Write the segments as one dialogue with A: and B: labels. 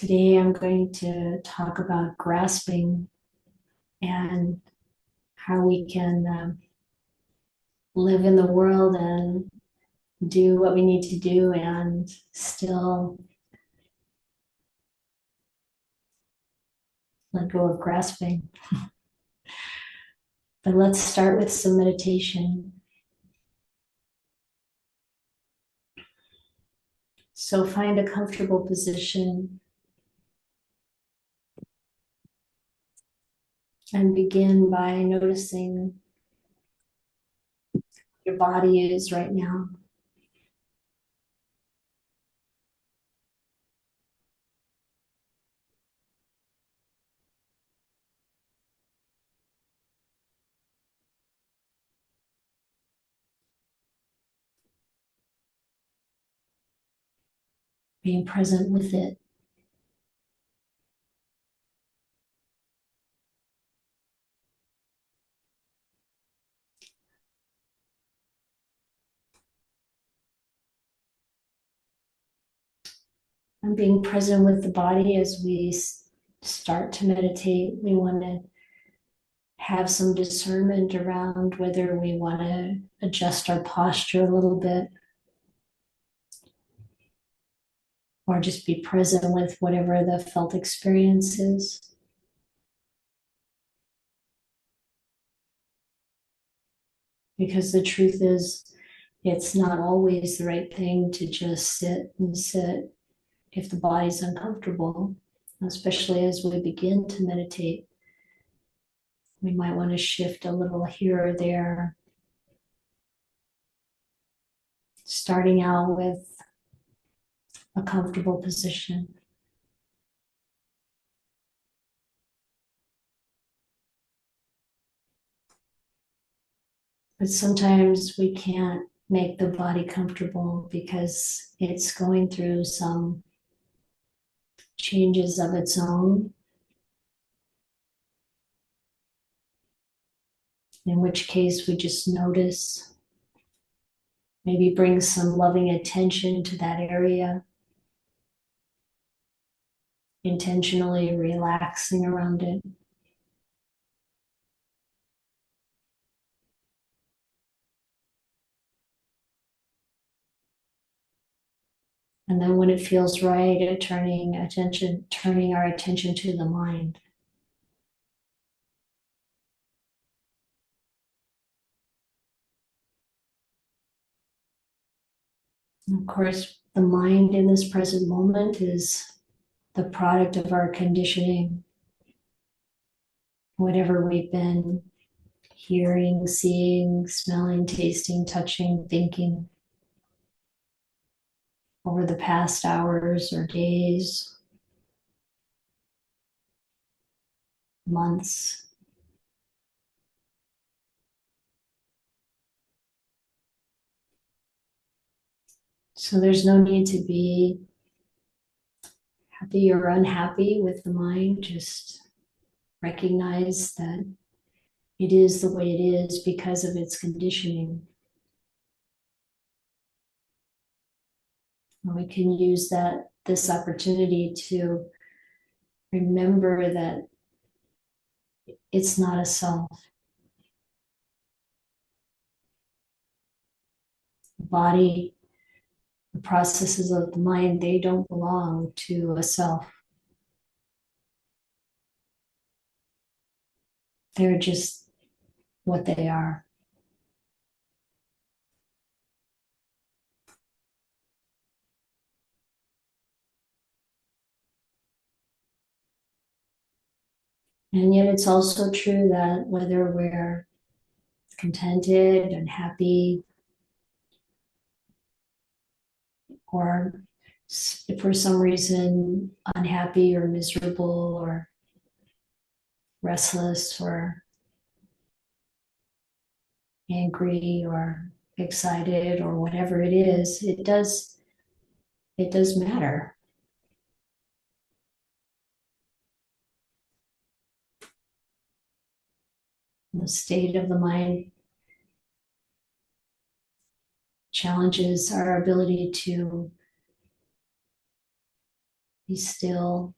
A: Today I'm going to talk about grasping and how we can live in the world and do what we need to do and still let go of grasping. But let's start with some meditation. So find a comfortable position and begin by noticing your body is right now. Being present with it. And being present with the body as we start to meditate. We want to have some discernment around whether we want to adjust our posture a little bit or just be present with whatever the felt experience is. Because the truth is, it's not always the right thing to just sit and sit if the body's uncomfortable, especially as we begin to meditate. We might want to shift a little here or there, starting out with a comfortable position. But sometimes we can't make the body comfortable because it's going through some changes of its own, in which case we just notice, maybe bring some loving attention to that area, intentionally relaxing around it. And then when it feels right, turning our attention to the mind. And of course, the mind in this present moment is the product of our conditioning, whatever we've been hearing, seeing, smelling, tasting, touching, thinking over the past hours or days, months. So there's no need to be happy or unhappy with the mind. Just recognize that it is the way it is because of its conditioning. And we can use this opportunity to remember that it's not a self. The body, the processes of the mind, they don't belong to a self. They're just what they are. And yet it's also true that whether we're contented and happy, or if for some reason unhappy or miserable or restless or angry or excited or whatever it is, it does matter. The state of the mind challenges our ability to be still.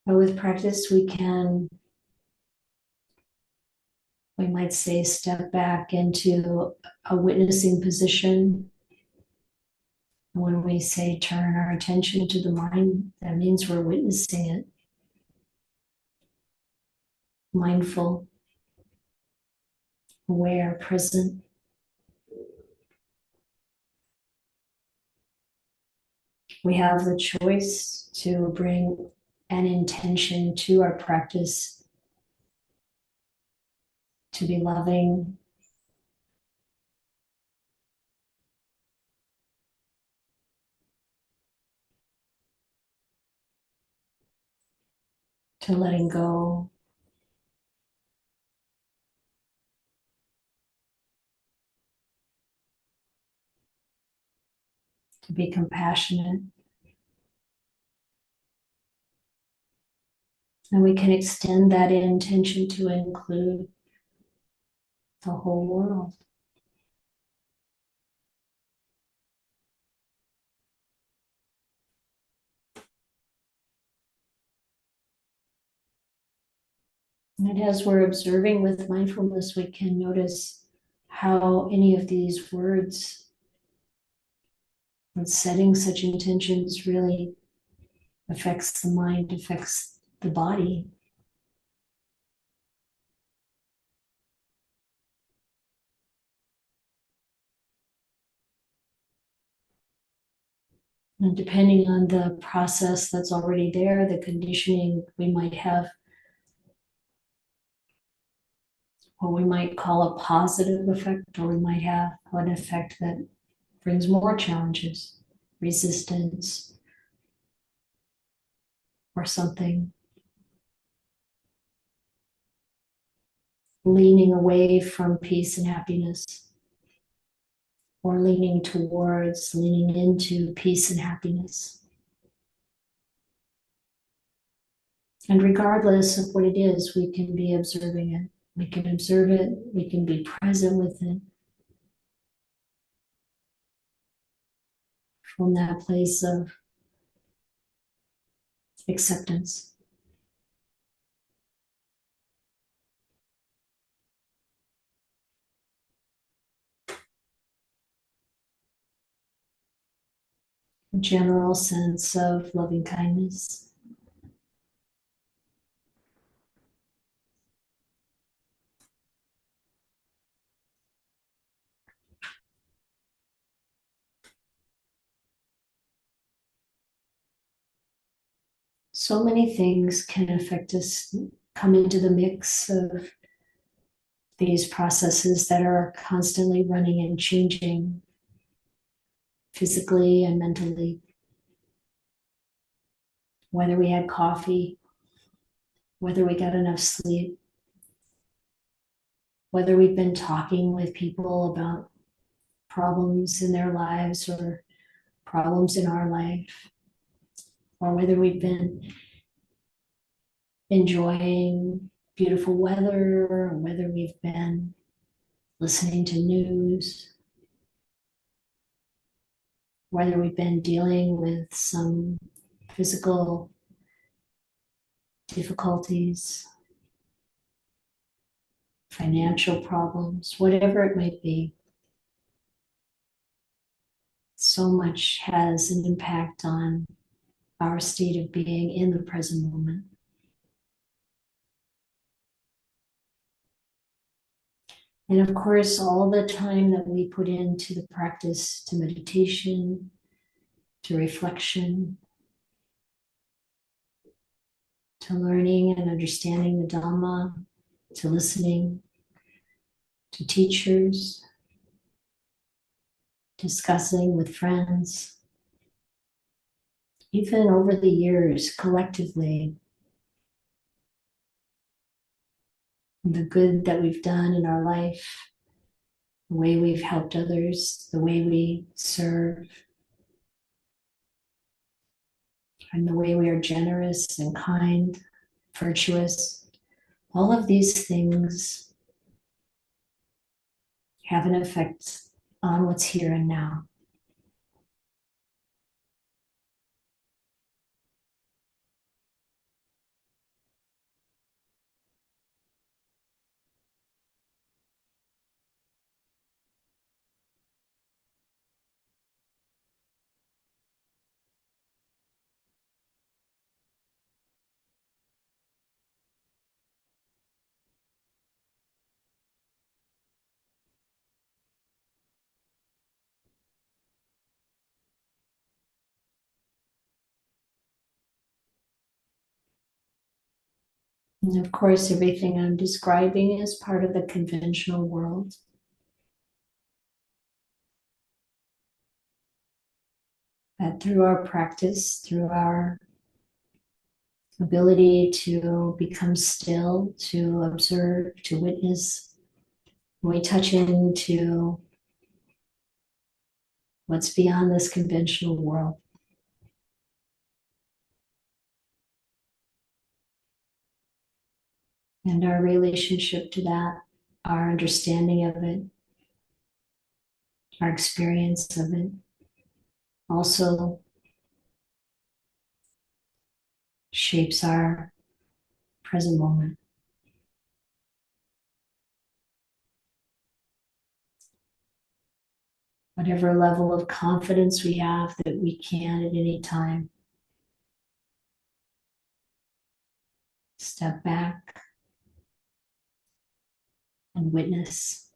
A: But with practice, we might say, step back into a witnessing position. When we say turn our attention to the mind, that means we're witnessing it, mindful, aware, present. We have the choice to bring an intention to our practice to be loving, to letting go, to be compassionate. And we can extend that intention to include the whole world. And as we're observing with mindfulness, we can notice how any of these words and setting such intentions really affects the mind, affects the body. And depending on the process that's already there, the conditioning, we might have what we might call a positive effect, or we might have an effect that brings more challenges, resistance, or something. Leaning away from peace and happiness, or leaning towards, leaning into peace and happiness. And regardless of what it is, we can be observing it. We can observe it, we can be present with it from that place of acceptance. A general sense of loving kindness. So many things can affect us, come into the mix of these processes that are constantly running and changing physically and mentally. Whether we had coffee, whether we got enough sleep, whether we've been talking with people about problems in their lives or problems in our life, or whether we've been enjoying beautiful weather, or whether we've been listening to news, whether we've been dealing with some physical difficulties, financial problems, whatever it might be. So much has an impact on our state of being in the present moment. And of course, all the time that we put into the practice, to meditation, to reflection, to learning and understanding the Dhamma, to listening to teachers, discussing with friends, even over the years collectively, the good that we've done in our life, the way we've helped others, the way we serve, and the way we are generous and kind, virtuous. All of these things have an effect on what's here and now. And of course, everything I'm describing is part of the conventional world. That through our practice, through our ability to become still, to observe, to witness, we touch into what's beyond this conventional world. And our relationship to that, our understanding of it, our experience of it, also shapes our present moment. Whatever level of confidence we have that we can at any time step back and witness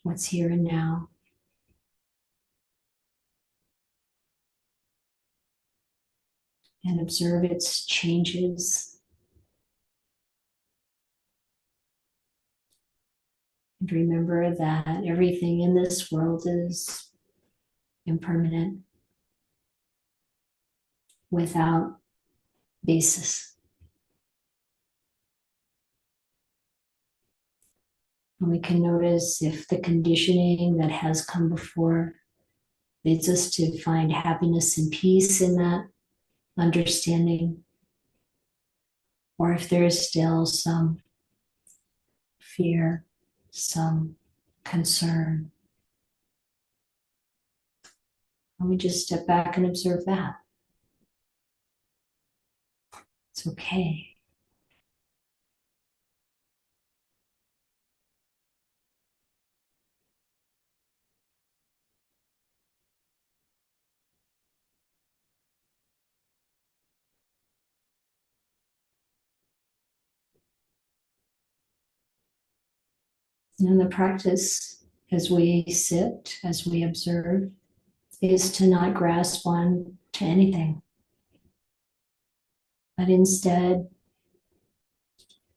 A: what's here and now. And observe its changes. And remember that everything in this world is impermanent, without basis. And we can notice if the conditioning that has come before leads us to find happiness and peace in that understanding, or if there is still some fear, some concern. And we just step back and observe that. It's okay. And the practice, as we sit, as we observe, is to not grasp on to anything, but instead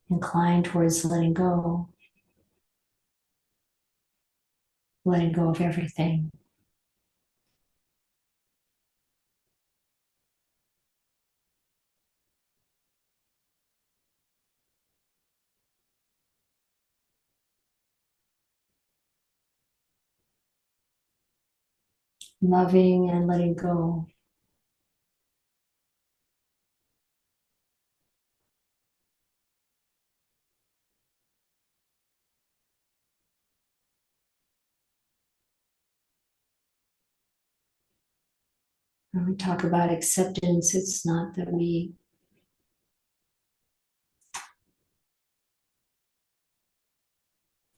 A: incline towards letting go of everything. Loving and letting go. When we talk about acceptance, it's not that we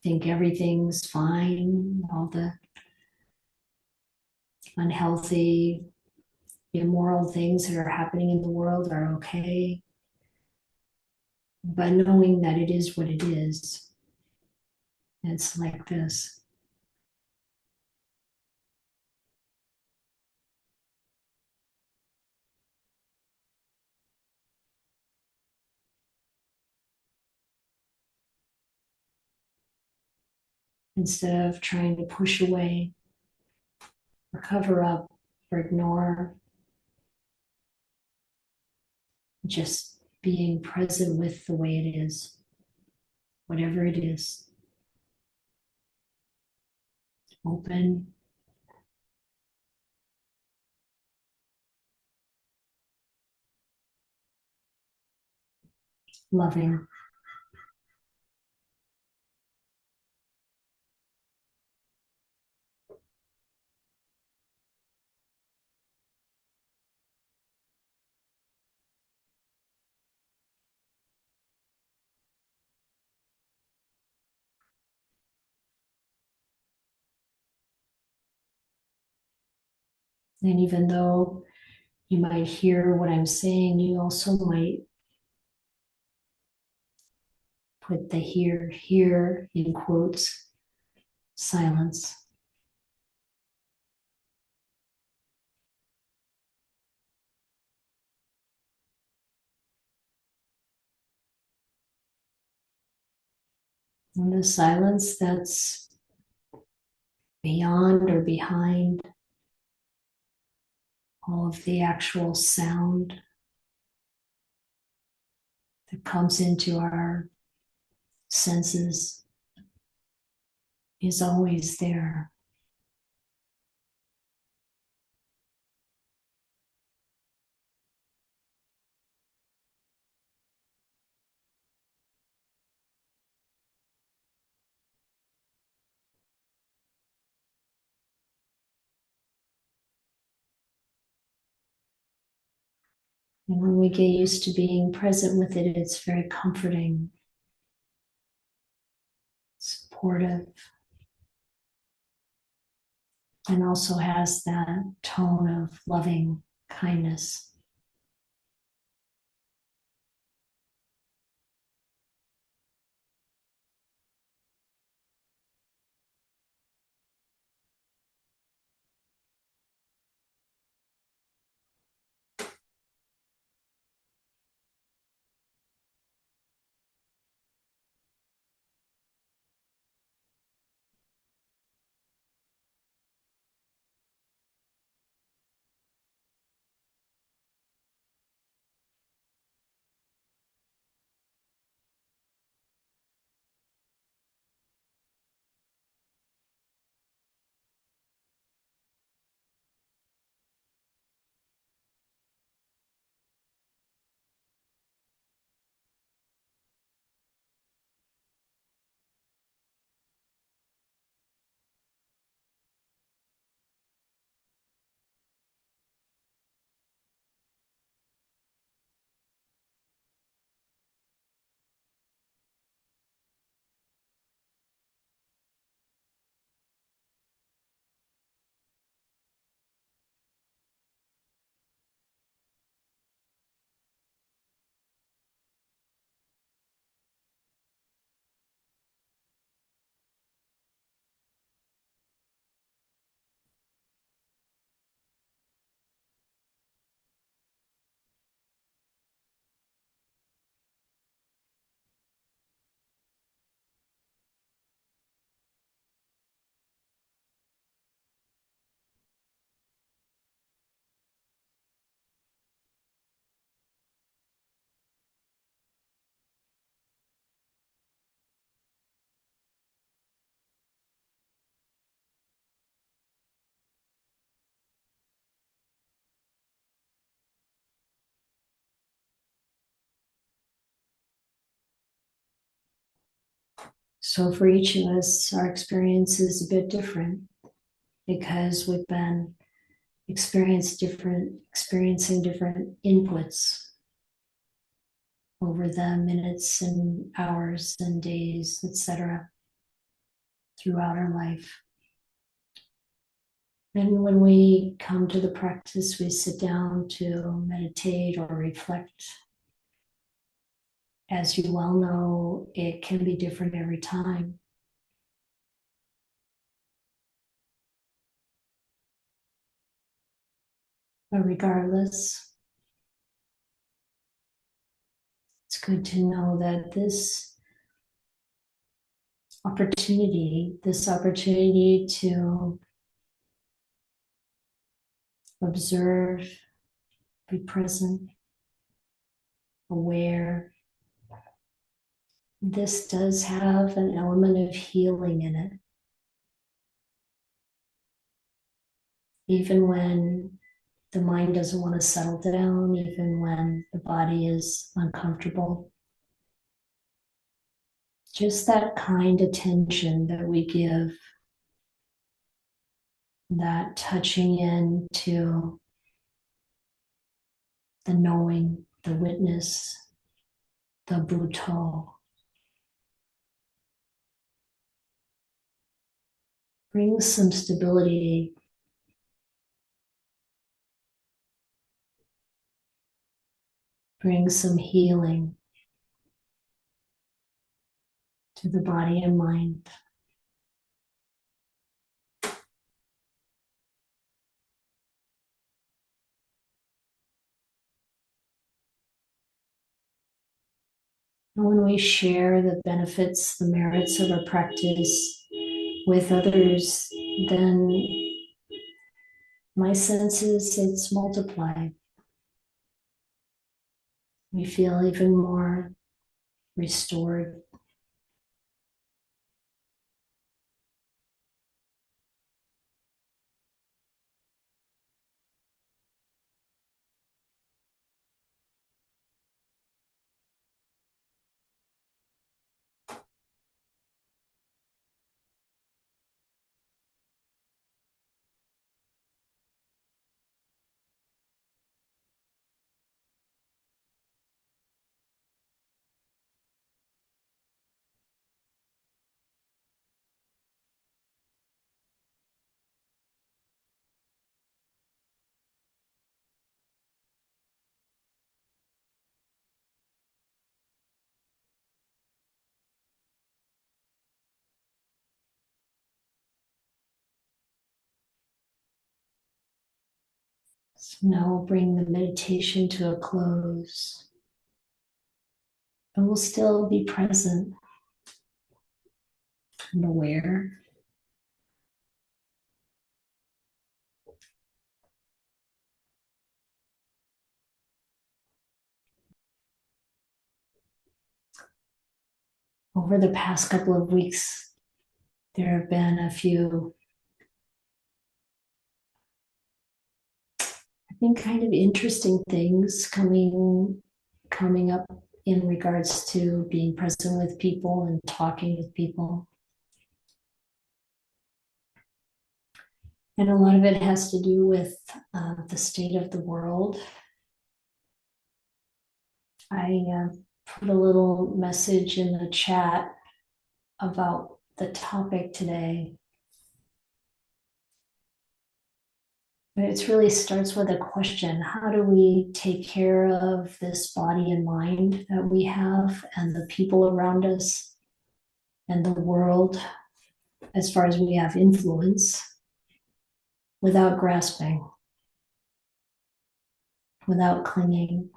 A: think everything's fine, all the unhealthy, immoral things that are happening in the world are okay, but knowing that it is what it is. It's like this. Instead of trying to push away or cover up or ignore, just being present with the way it is, whatever it is. Open, loving. And even though you might hear what I'm saying, you also might put the here in quotes, silence. And the silence that's beyond or behind all of the actual sound that comes into our senses is always there. And when we get used to being present with it, it's very comforting, supportive, and also has that tone of loving kindness. So for each of us, our experience is a bit different because we've been experiencing different inputs over the minutes and hours and days, etc., throughout our life. And when we come to the practice, we sit down to meditate or reflect. As you well know, it can be different every time. But regardless, it's good to know that this opportunity to observe, be present, aware, this does have an element of healing in it. Even when the mind doesn't want to settle down, even when the body is uncomfortable. Just that kind attention that we give, that touching into the knowing, the witness, the Bhutto, brings some stability bring some healing to the body and mind. And when we share the benefits, the merits of our practice with others, then my sense is it's multiplied. We feel even more restored. So now we'll bring the meditation to a close, and we'll still be present and aware. Over the past couple of weeks, there have been a few, I think, kind of interesting things coming up in regards to being present with people and talking with people. And a lot of it has to do with the state of the world. I put a little message in the chat about the topic today. But it really starts with a question. How do we take care of this body and mind that we have and the people around us and the world as far as we have influence without grasping, without clinging?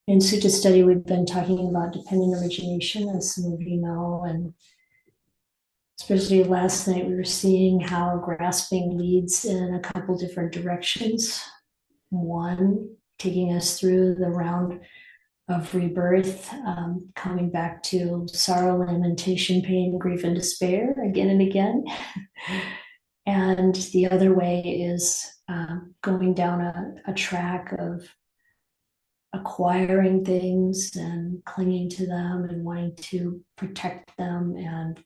A: In Sutta study, we've been talking about dependent origination, as some of you know, and especially last night, we were seeing how grasping leads in a couple different directions. One, taking us through the round of rebirth, coming back to sorrow, lamentation, pain, grief, and despair again and again. And the other way is going down a track of acquiring things and clinging to them and wanting to protect them and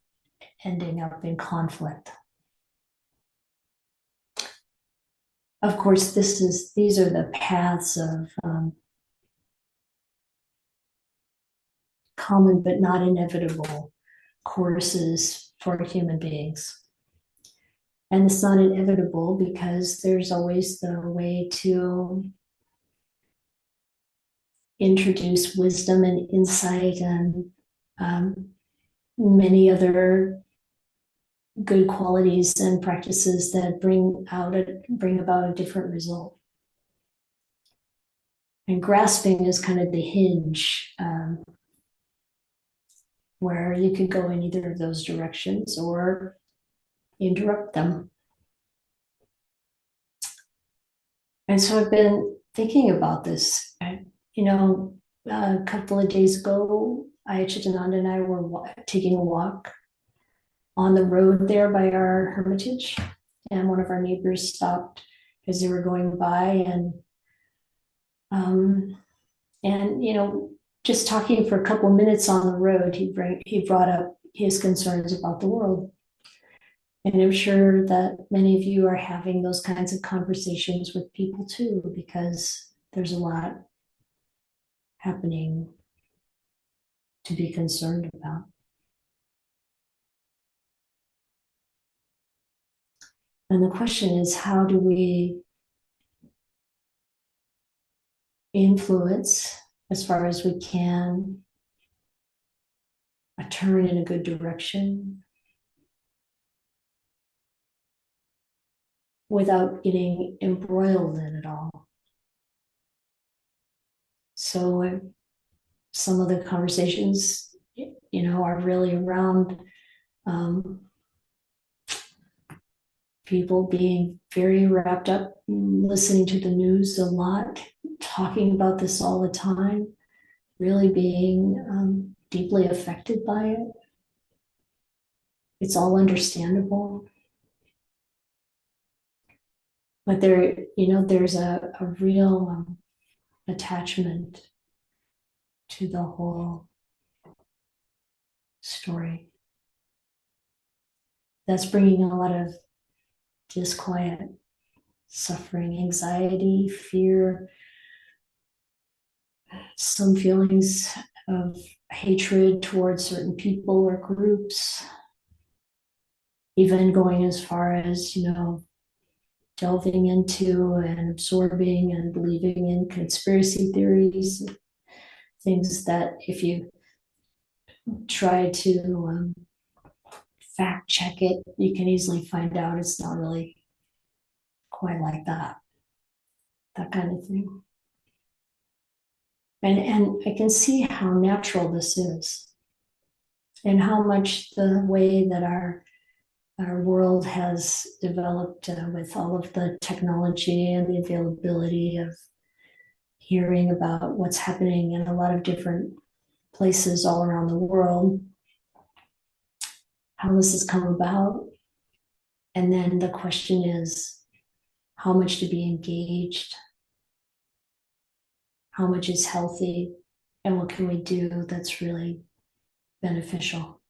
A: ending up in conflict. Of course, these are the paths of common but not inevitable courses for human beings. And it's not inevitable because there's always the way to introduce wisdom and insight and many other good qualities and practices that bring about a different result. And grasping is kind of the hinge where you could go in either of those directions or interrupt them. And so I've been thinking about this. A couple of days ago, Ayya Chitananda and I were taking a walk on the road there by our hermitage, and one of our neighbors stopped as they were going by, and just talking for a couple of minutes on the road, he brought up his concerns about the world. And I'm sure that many of you are having those kinds of conversations with people too, because there's a lot happening to be concerned about. And the question is, how do we influence as far as we can a turn in a good direction without getting embroiled in it all? So some of the conversations, are really around people being very wrapped up, listening to the news a lot, talking about this all the time, really being deeply affected by it. It's all understandable. But there's a real attachment to the whole story that's bringing a lot of disquiet, suffering, anxiety, fear, some feelings of hatred towards certain people or groups, even going as far as, delving into and absorbing and believing in conspiracy theories, things that if you try to fact check it, you can easily find out it's not really quite like that kind of thing. And I can see how natural this is and how much the way that our world has developed with all of the technology and the availability of hearing about what's happening in a lot of different places all around the world, how this has come about. And then the question is how much to be engaged, how much is healthy, and what can we do that's really beneficial.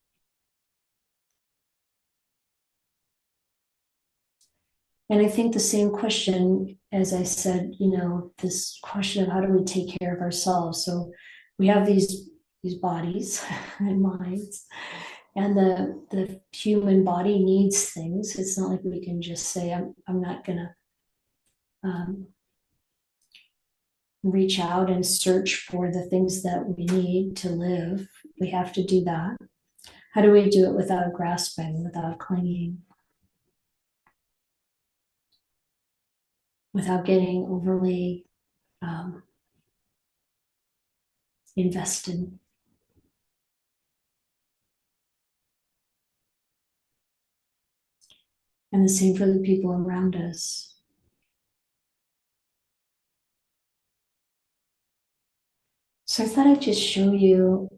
A: And I think the same question, as I said, this question of how do we take care of ourselves? So we have these bodies and minds, and the human body needs things. It's not like we can just say, I'm not gonna reach out and search for the things that we need to live. We have to do that. How do we do it without grasping, without clinging, without getting overly invested? And the same for the people around us. So I thought I'd just show you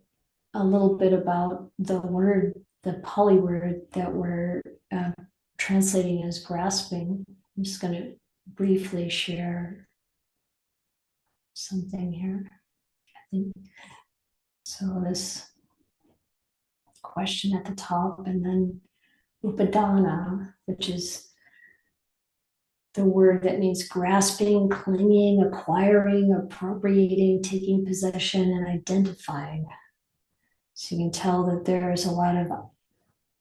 A: a little bit about the word, the Pali word that we're translating as grasping. I'm just going to briefly share something here. I think so. This question at the top, and then upadana, which is the word that means grasping, clinging, acquiring, appropriating, taking possession, and identifying. So you can tell that there's a lot of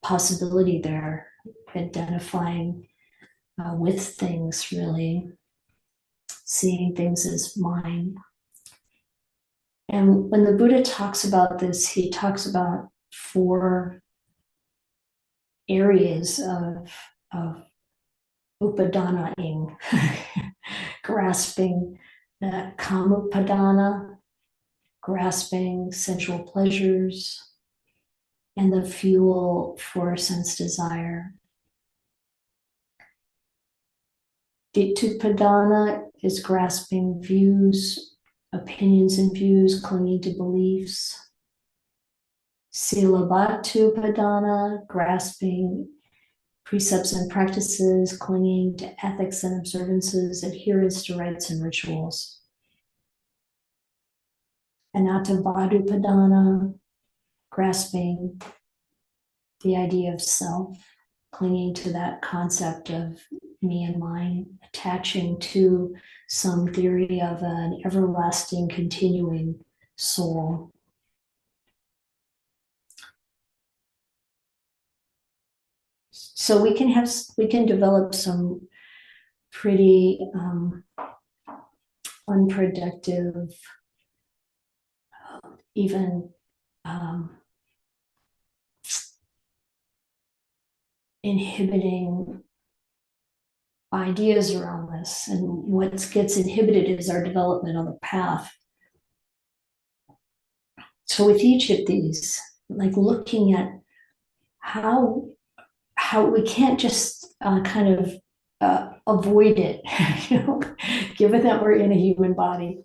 A: possibility there, identifying with things, really, seeing things as mine. And when the Buddha talks about this, he talks about 4 areas of upadana-ing, grasping, kamupadana, grasping sensual pleasures, and the fuel for sense desire. Ditthuppadana is grasping views, opinions and views, clinging to beliefs. Silabbatupadana, grasping precepts and practices, clinging to ethics and observances, adherence to rites and rituals. Anattavaddupadana, grasping the idea of self, clinging to that concept of me and mine, attaching to some theory of an everlasting, continuing soul. So we can develop some pretty unproductive, even inhibiting ideas around this. And what gets inhibited is our development on the path. So with each of these, like looking at how we can't just kind of avoid it, given that we're in a human body.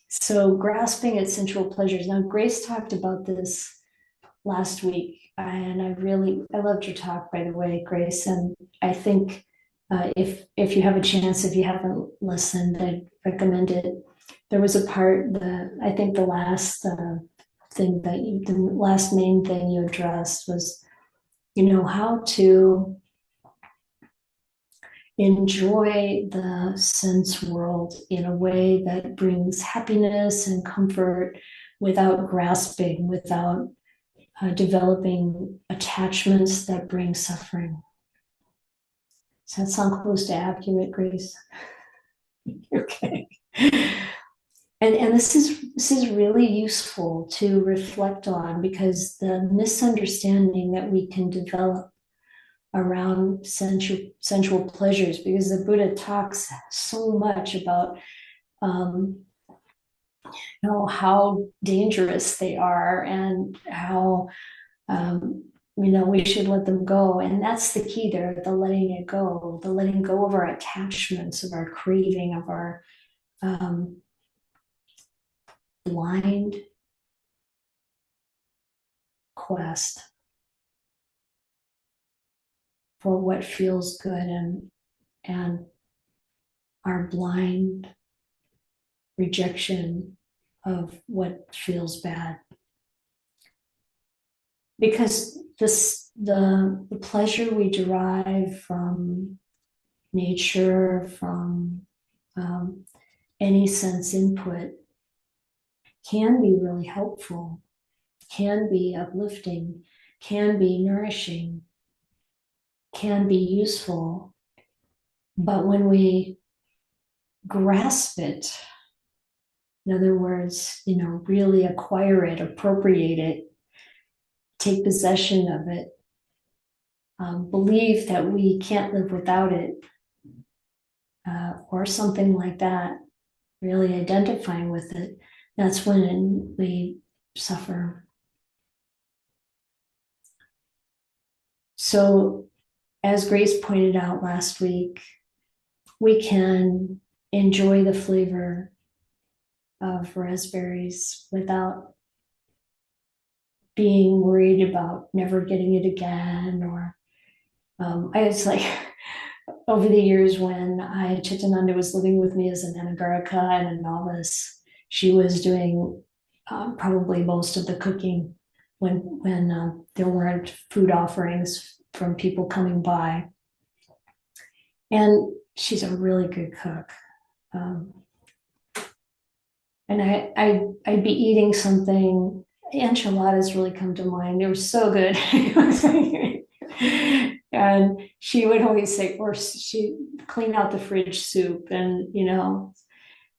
A: So grasping at sensual pleasures. Now, Grace talked about this last week, and I loved your talk, by the way, Grace. And I think if you have a chance, if you haven't listened, I'd recommend it. There was a part I think the last the last main thing you addressed was, how to enjoy the sense world in a way that brings happiness and comfort without grasping, without developing attachments that bring suffering. Does that sound close to accurate, Grace? Okay. And this is really useful to reflect on, because the misunderstanding that we can develop around sensual pleasures, because the Buddha talks so much about how dangerous they are, and how we should let them go. And that's the key there, the letting it go, the letting go of our attachments, of our craving, of our blind quest for what feels good, and our blind rejection of what feels bad. Because the pleasure we derive from nature, from any sense input, can be really helpful, can be uplifting, can be nourishing, can be useful. But when we grasp it, in other words, really acquire it, appropriate it, take possession of it, believe that we can't live without it, or something like that, really identifying with it, that's when we suffer. So, as Grace pointed out last week, we can enjoy the flavor of raspberries without being worried about never getting it again. Or I was like, over the years when Chitananda was living with me as an anagarika and a novice, she was doing probably most of the cooking when there weren't food offerings from people coming by. And she's a really good cook. And I'd be eating something, enchiladas really come to mind. They were so good. And she would always say, or she'd clean out the fridge soup,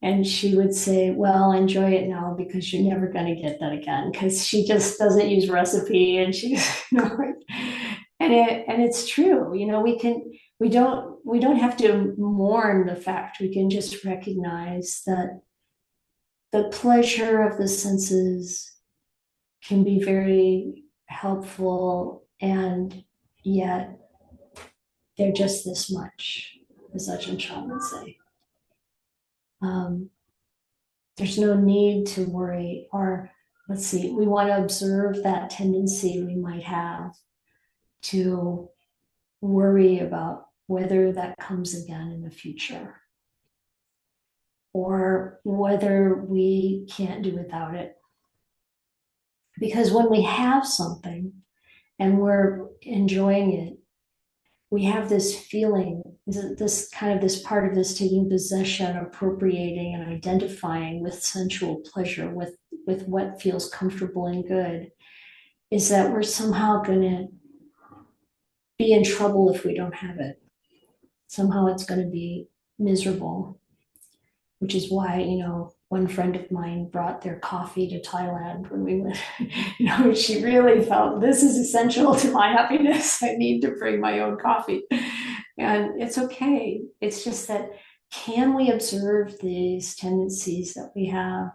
A: and she would say, well, enjoy it now, because you're never going to get that again, because she just doesn't use recipe, and she's, and it's true. We don't have to mourn the fact. We can just recognize that the pleasure of the senses can be very helpful, and yet they're just this much, as Ajahn Chah would say. There's no need to worry, or we want to observe that tendency we might have to worry about whether that comes again in the future, or whether we can't do without it. Because when we have something and we're enjoying it, we have this feeling, this part of this taking possession, appropriating, and identifying with sensual pleasure, with what feels comfortable and good, is that we're somehow going to be in trouble if we don't have it. Somehow it's going to be miserable, which is why, one friend of mine brought their coffee to Thailand when we went. She really felt this is essential to my happiness. I need to bring my own coffee. And it's okay. It's just that, can we observe these tendencies that we have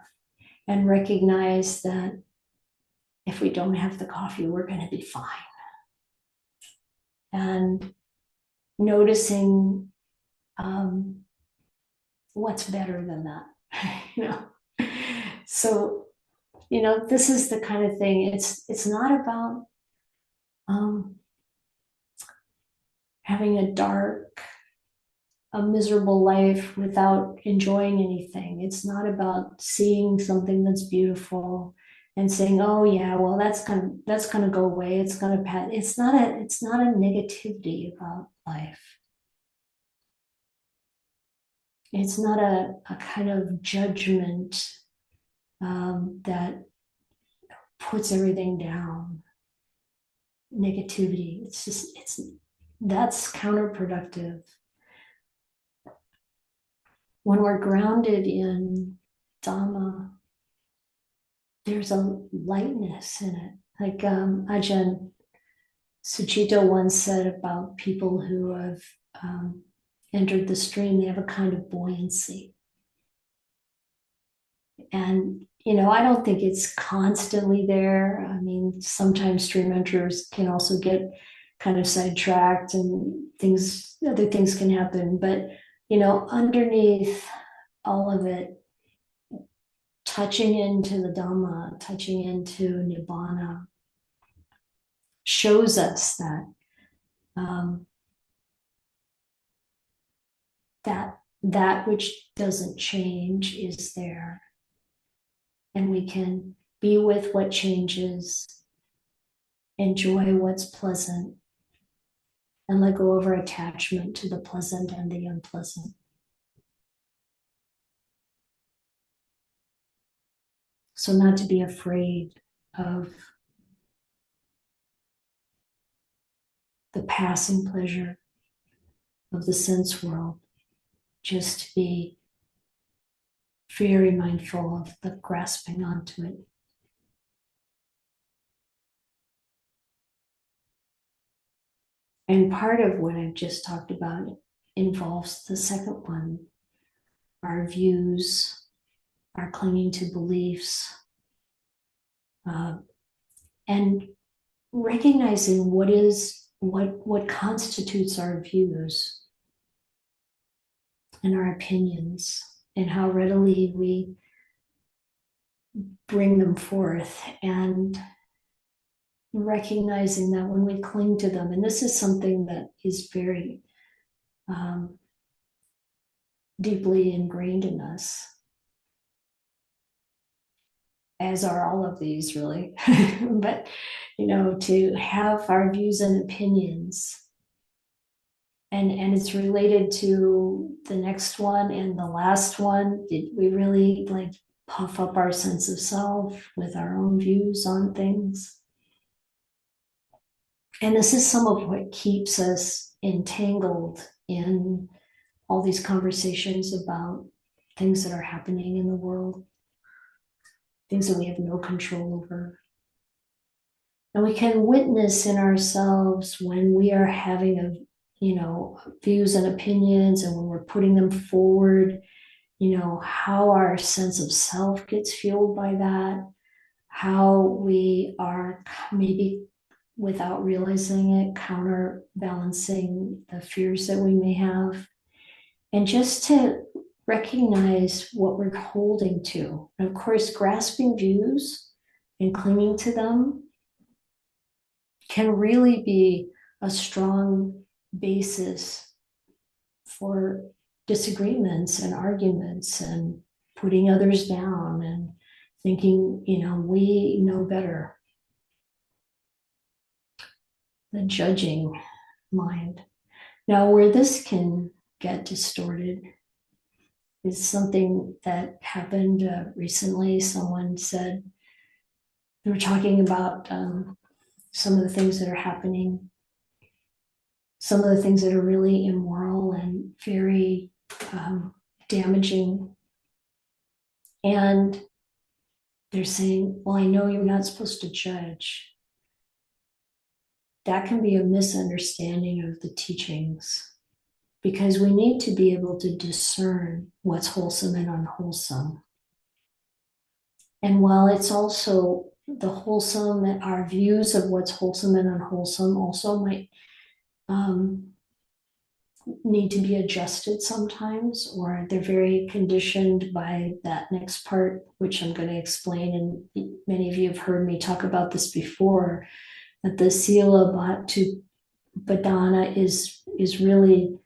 A: and recognize that if we don't have the coffee, we're going to be fine? And noticing what's better than that, So, this is the kind of thing. It's not about having a miserable life without enjoying anything. It's not about seeing something that's beautiful and saying, "Oh yeah, well that's gonna go away. It's gonna pass." It's not a negativity about life. It's not a kind of judgment that puts everything down. Negativity. That's counterproductive. When we're grounded in Dhamma, there's a lightness in it. Like Ajahn Sucitto once said about people who have entered the stream, they have a kind of buoyancy. And, I don't think it's constantly there. I mean, sometimes stream enterers can also get kind of sidetracked and other things can happen. But, underneath all of it, touching into the Dhamma, touching into Nibbana, shows us that which doesn't change is there. And we can be with what changes, enjoy what's pleasant, and let go of our attachment to the pleasant and the unpleasant. So not to be afraid of the passing pleasure of the sense world, just to be very mindful of the grasping onto it. And part of what I've just talked about involves the second one, our views, our clinging to beliefs, and recognizing what constitutes our views and our opinions, and how readily we bring them forth, and recognizing that when we cling to them, and this is something that is very deeply ingrained in us, as are all of these really, but to have our views and opinions, and it's related to the next one and the last one. Did we really puff up our sense of self with our own views on things? And this is some of what keeps us entangled in all these conversations about things that are happening in the world, things that we have no control over. And we can witness in ourselves when we are having views and opinions, and when we're putting them forward, how our sense of self gets fueled by that, how we are maybe, without realizing it, counterbalancing the fears that we may have. And just to recognize what we're holding to. And of course, grasping views and clinging to them can really be a strong basis for disagreements and arguments and putting others down and thinking, we know better. The judging mind. Now, where this can get distorted is something that happened recently. Someone said, they were talking about some of the things that are happening some of the things that are really immoral and very damaging. And they're saying, well, I know you're not supposed to judge. That can be a misunderstanding of the teachings because we need to be able to discern what's wholesome and unwholesome. And while it's also the wholesome, our views of what's wholesome and unwholesome also might need to be adjusted sometimes, or they're very conditioned by that next part, which I'm going to explain. And many of you have heard me talk about this before, that the Sila Bhatu Badana is really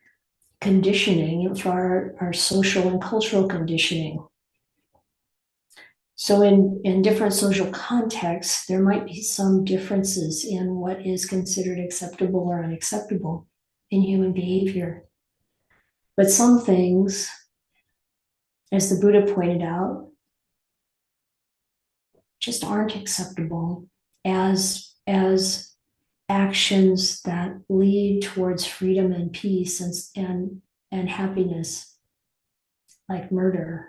A: conditioning for our social and cultural conditioning. So in different social contexts, there might be some differences in what is considered acceptable or unacceptable in human behavior. But some things, as the Buddha pointed out, just aren't acceptable as actions that lead towards freedom and peace and happiness, like murder.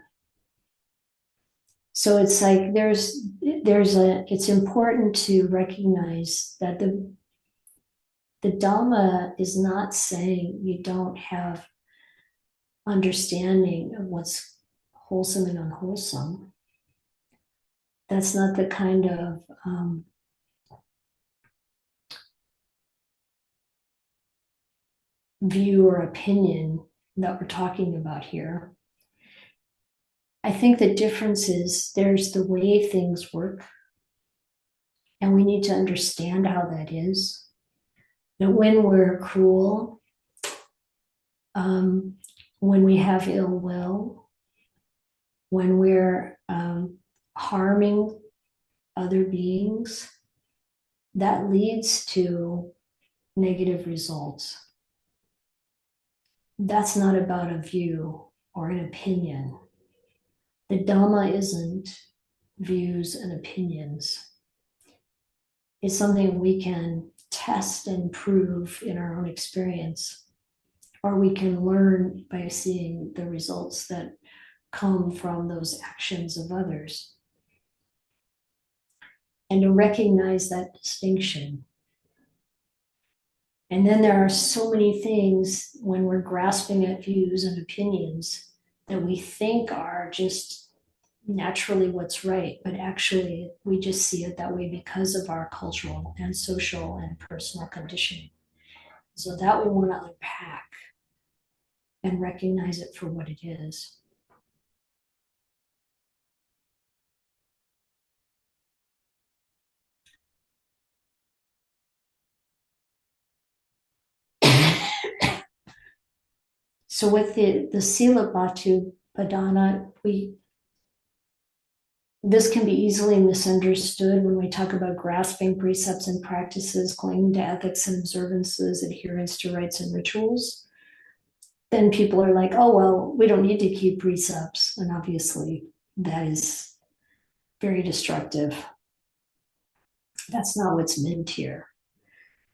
A: So it's like it's important to recognize that the Dhamma is not saying you don't have understanding of what's wholesome and unwholesome. That's not the kind of view or opinion that we're talking about here. I think the difference is there's the way things work, and we need to understand how that is. That when we're cruel, when we have ill will, when we're harming other beings, that leads to negative results. That's not about a view or an opinion. The Dhamma isn't views and opinions. It's something we can test and prove in our own experience, or we can learn by seeing the results that come from those actions of others. And to recognize that distinction. And then there are so many things when we're grasping at views and opinions that we think are just naturally what's right, but actually we just see it that way because of our cultural and social and personal conditioning. So that we want to unpack and recognize it for what it is. So with the Sila Bhatu Padana, this can be easily misunderstood when we talk about grasping precepts and practices, clinging to ethics and observances, adherence to rites and rituals. Then people are like, oh, well, we don't need to keep precepts. And obviously that is very destructive. That's not what's meant here.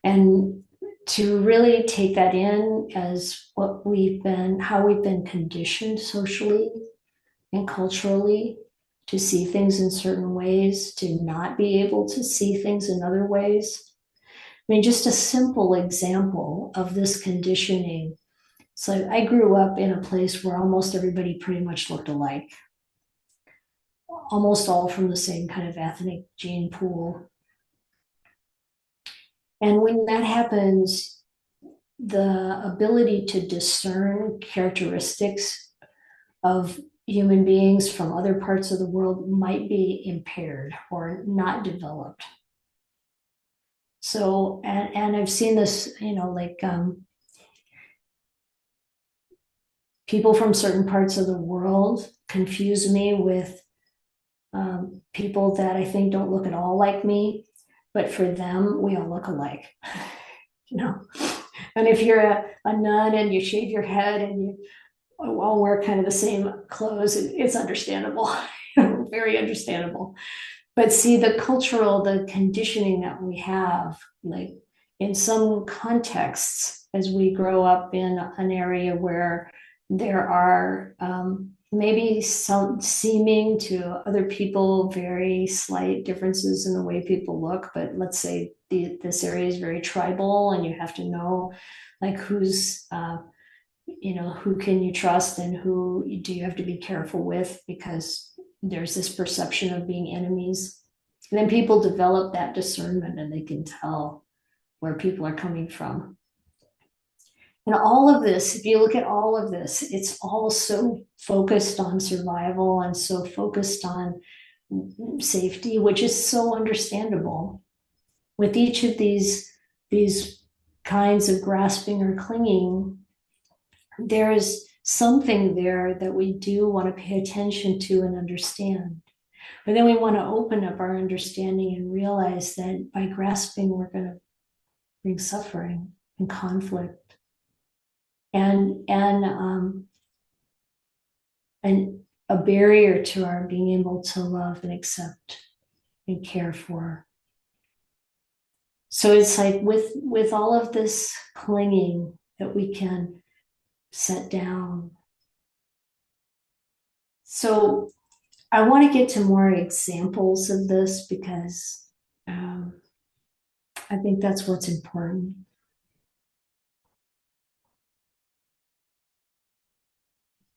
A: And to really take that in as how we've been conditioned socially and culturally to see things in certain ways, to not be able to see things in other ways. I mean, just a simple example of this conditioning. So I grew up in a place where almost everybody pretty much looked alike, almost all from the same kind of ethnic gene pool. And when that happens, the ability to discern characteristics of human beings from other parts of the world might be impaired or not developed. So, and I've seen this, like people from certain parts of the world confuse me with people that I think don't look at all like me, but for them, we all look alike, And if you're a nun and you shave your head and you all wear kind of the same clothes, it's understandable, very understandable. But see, the conditioning that we have, like in some contexts, as we grow up in an area where there are maybe some seeming to other people very slight differences in the way people look, but let's say this area is very tribal and you have to know like who's who can you trust and who do you have to be careful with because there's this perception of being enemies. And then people develop that discernment and they can tell where people are coming from. And all of this, if you look at all of this, it's all so focused on survival and so focused on safety, which is so understandable. With each of these kinds of grasping or clinging, there's something there that we do want to pay attention to and understand. But then we want to open up our understanding and realize that by grasping, we're going to bring suffering and conflict and a barrier to our being able to love and accept and care for. So it's like with all of this clinging that we can set down. So I want to get to more examples of this because I think that's what's important.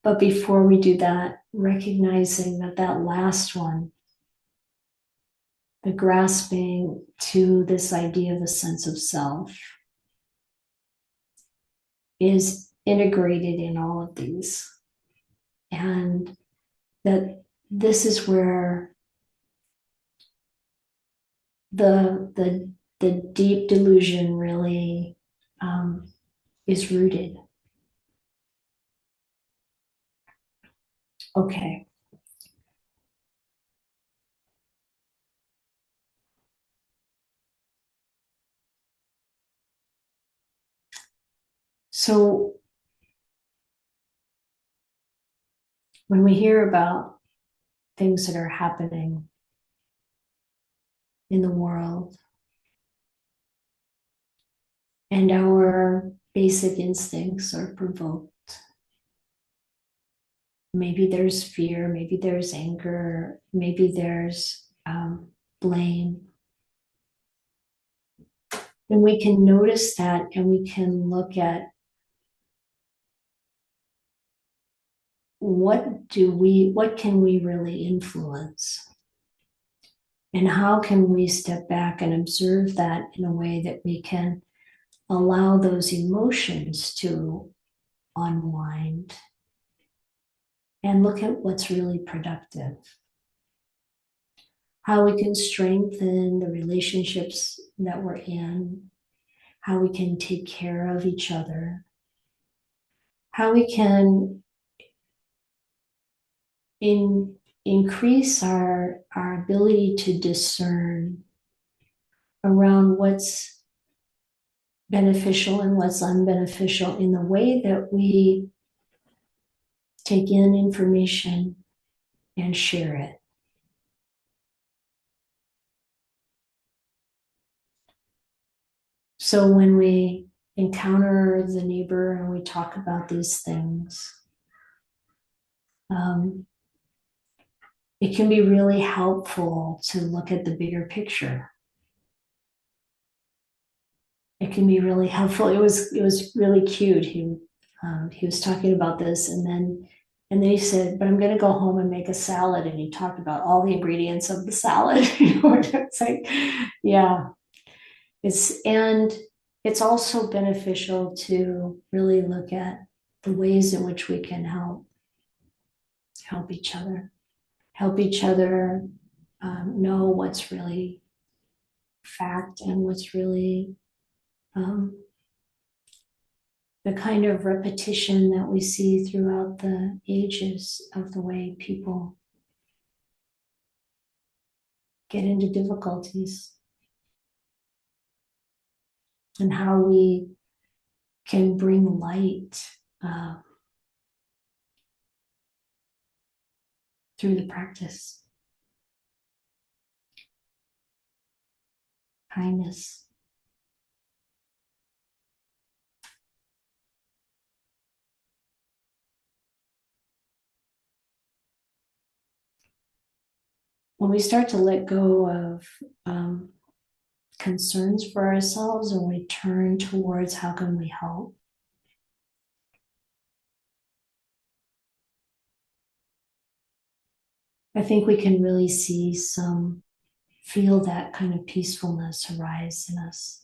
A: But before we do that, recognizing that last one, the grasping to this idea of a sense of self, is integrated in all of these. And that this is where the deep delusion really is rooted. Okay. So when we hear about things that are happening in the world, and our basic instincts are provoked, maybe there's fear, maybe there's anger, maybe there's blame. And we can notice that and we can look at what can we really influence? And how can we step back and observe that in a way that we can allow those emotions to unwind and look at what's really productive? How we can strengthen the relationships that we're in, how we can take care of each other, how we can increase our ability to discern around what's beneficial and what's unbeneficial in the way that we take in information and share it. So when we encounter the neighbor and we talk about these things, it can be really helpful to look at the bigger picture. It can be really helpful. It was really cute. He was talking about this, and then he said, "But I'm going to go home and make a salad." And he talked about all the ingredients of the salad. It's like, yeah, it's also beneficial to really look at the ways in which we can help each other, know what's really fact and what's really the kind of repetition that we see throughout the ages of the way people get into difficulties and how we can bring light through the practice. Kindness. when we start to let go of concerns for ourselves and we turn towards how can we help, I think we can really feel that kind of peacefulness arise in us.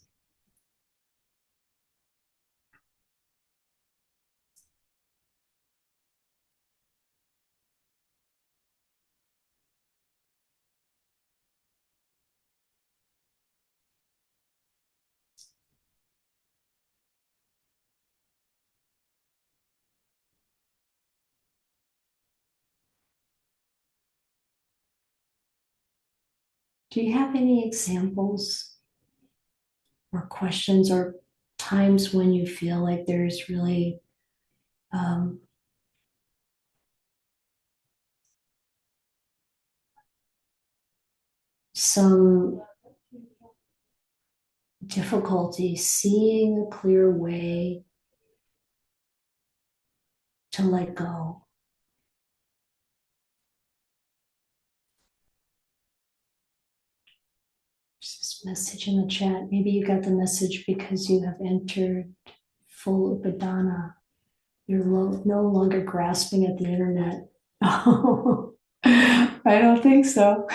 A: Do you have any examples or questions or times when you feel like there's really um, some difficulty seeing a clear way to let go? There's this message in the chat. Maybe you got the message because you have entered full upadana. You're no longer grasping at the internet. Oh, I don't think so.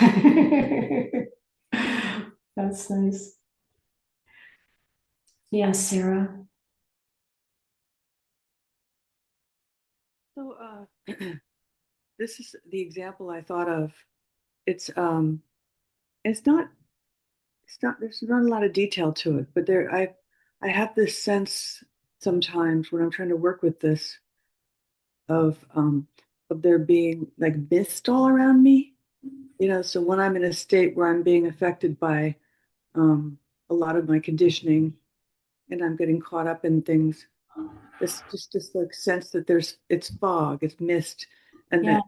A: That's nice. Yeah, Sarah.
B: So this is the example I thought of. It's it's not there's not a lot of detail to it, but I have this sense sometimes when I'm trying to work with this of um of there being like mist all around me. So when I'm in a state where I'm being affected by a lot of my conditioning and I'm getting caught up in things, this like sense that it's fog, it's mist, and
A: Yeah.
B: that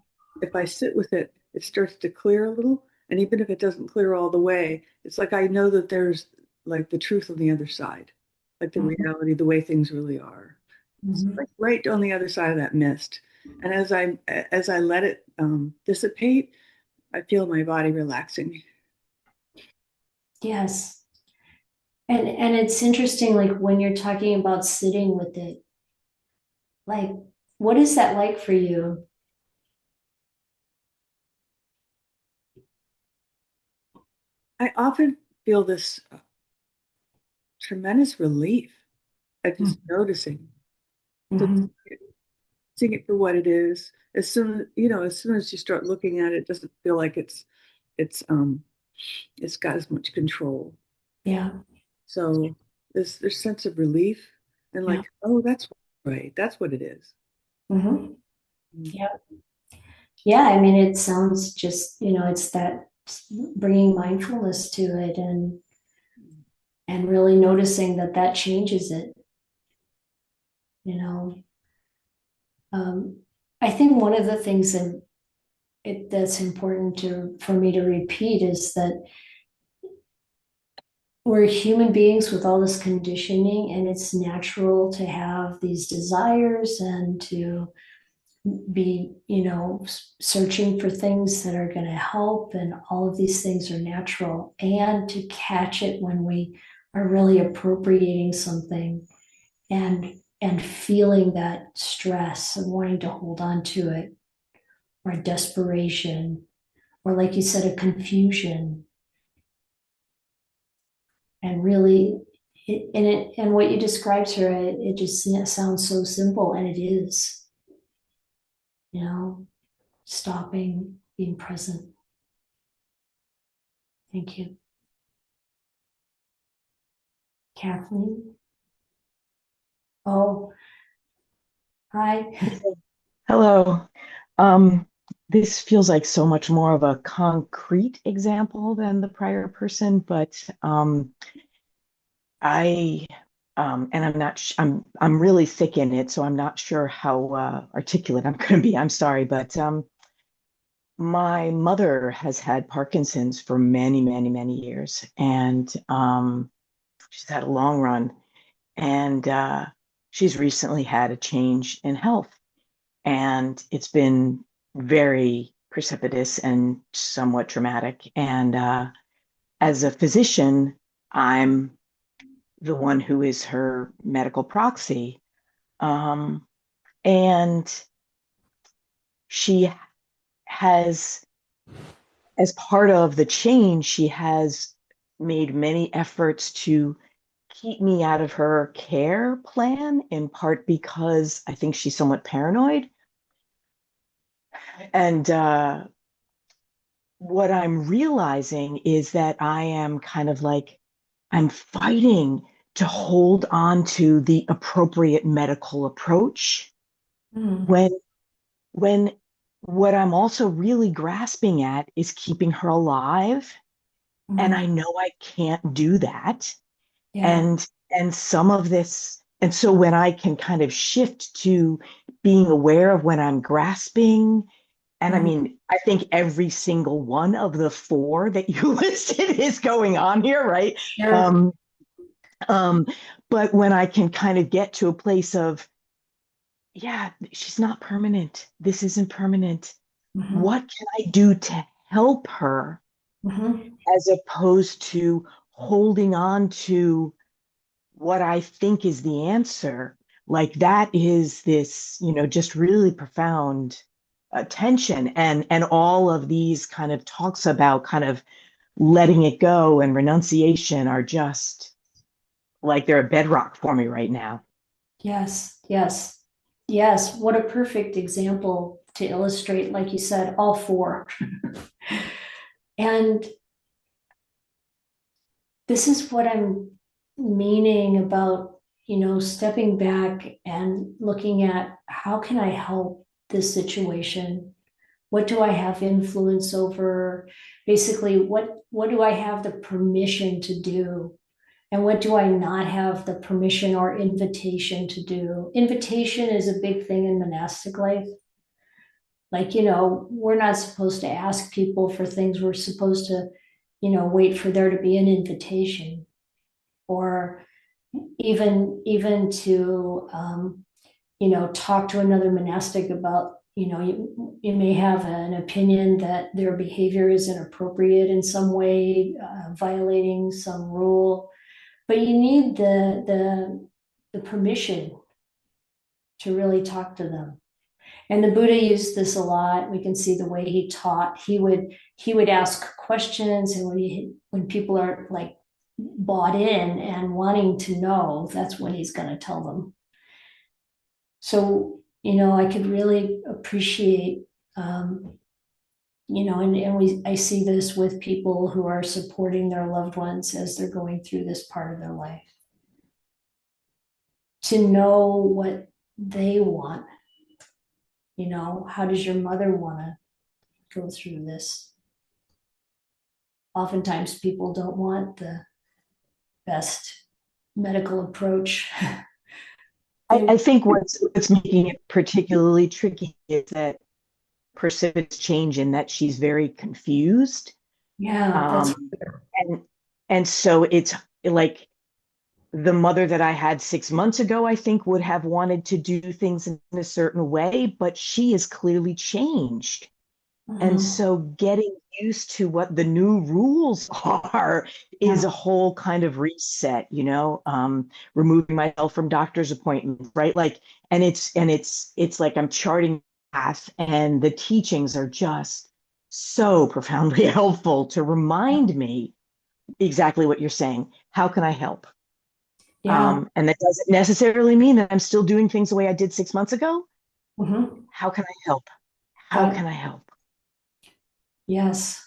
B: if I sit with it, it starts to clear a little. And even if it doesn't clear all the way, it's like I know that there's like the truth on the other side, like the
A: Mhm.
B: reality, the way things really are. It's
A: Mhm.
B: like right on the other side of that mist. And as I let it dissipate, I feel my body relaxing.
A: Yes. And it's interesting, like when you're talking about sitting with it, like what is that like for you?
B: I often feel this tremendous relief at just noticing. So
A: Mhm.
B: seeing it for what it is. As soon as you start looking at it, it doesn't feel like it's it's got as much control.
A: Yeah.
B: So this sense of relief and
A: Yeah.
B: like, oh, that's right, that's what it is.
A: Mhm.
B: Mm.
A: Yeah. Yeah. I mean, it sounds just, it's that bringing mindfulness to it and really noticing that that changes it, you know. Um, I think one of the things that's important for me to repeat is that we're human beings with all this conditioning, and it's natural to have these desires and to be, searching for things that are going to help, and all of these things are natural. And to catch it when we are really appropriating something and feeling that stress and wanting to hold on to it, or desperation, or like you said, a confusion, and really and what you described here, it just sounds so simple, and it is, you know, stopping, being present. Thank you. Kathleen. Oh, hi.
C: Hello. Um, this feels like so much more of a concrete example than the prior person, but I and I'm not I'm really thick in it, so I'm not sure how articulate I'm going to be. I'm sorry, but my mother has had Parkinson's for many, many, many years, and she's had a long run, and she's recently had a change in health. And it's been very precipitous and somewhat traumatic. And as a physician, I'm the one who is her medical proxy. And she has, as part of the change, she has made many efforts to keep me out of her care plan, in part because I think she's somewhat paranoid. And what I'm realizing is that I am kind of like, I'm fighting to hold on to the appropriate medical approach when when what I'm also really grasping at is keeping her alive. And I know I can't do that.
A: Yeah.
C: And some of this, and so when I can kind of shift to being aware of when I'm grasping, and I mean, I think every single one of the four that you listed is going on here, right?
A: Sure.
C: But when I can kind of get to a place of, yeah, she's not permanent. This isn't permanent. What can I do to help her as opposed to holding on to what I think is the answer? Like that is this, just really profound tension, and all of these kind of talks about kind of letting it go and renunciation are just like they're a bedrock for me right now.
A: Yes, yes, yes. What a perfect example to illustrate, like you said, all four. And this is what I'm meaning about, stepping back and looking at how can I help this situation? What do I have influence over? Basically, what do I have the permission to do? And what do I not have the permission or invitation to do? Invitation is a big thing in monastic life. Like, we're not supposed to ask people for things. We're supposed to, wait for there to be an invitation, or even to, talk to another monastic about, you may have an opinion that their behavior is inappropriate in some way, violating some rule, but you need the permission to really talk to them. And the Buddha used this a lot. We can see the way he taught. He would ask questions, and when people are like bought in and wanting to know, that's when he's going to tell them. So, I could really appreciate, and I see this with people who are supporting their loved ones as they're going through this part of their life, to know what they want. How does your mother want to go through this? Oftentimes people don't want the best medical approach.
C: I think what's making it particularly tricky is that precipitous change in that she's very confused.
A: Yeah, that's
C: And so it's like the mother that I had 6 months ago, I think would have wanted to do things in a certain way, but she is clearly changed. And so getting used to what the new rules are is a whole kind of reset, removing myself from doctor's appointments, right? Like, and it's like I'm charting a path, and the teachings are just so profoundly helpful to remind me exactly what you're saying. How can I help?
A: yeah.
C: And that doesn't necessarily mean that I'm still doing things the way I did 6 months ago. How can I help? How can I help?
A: Yes,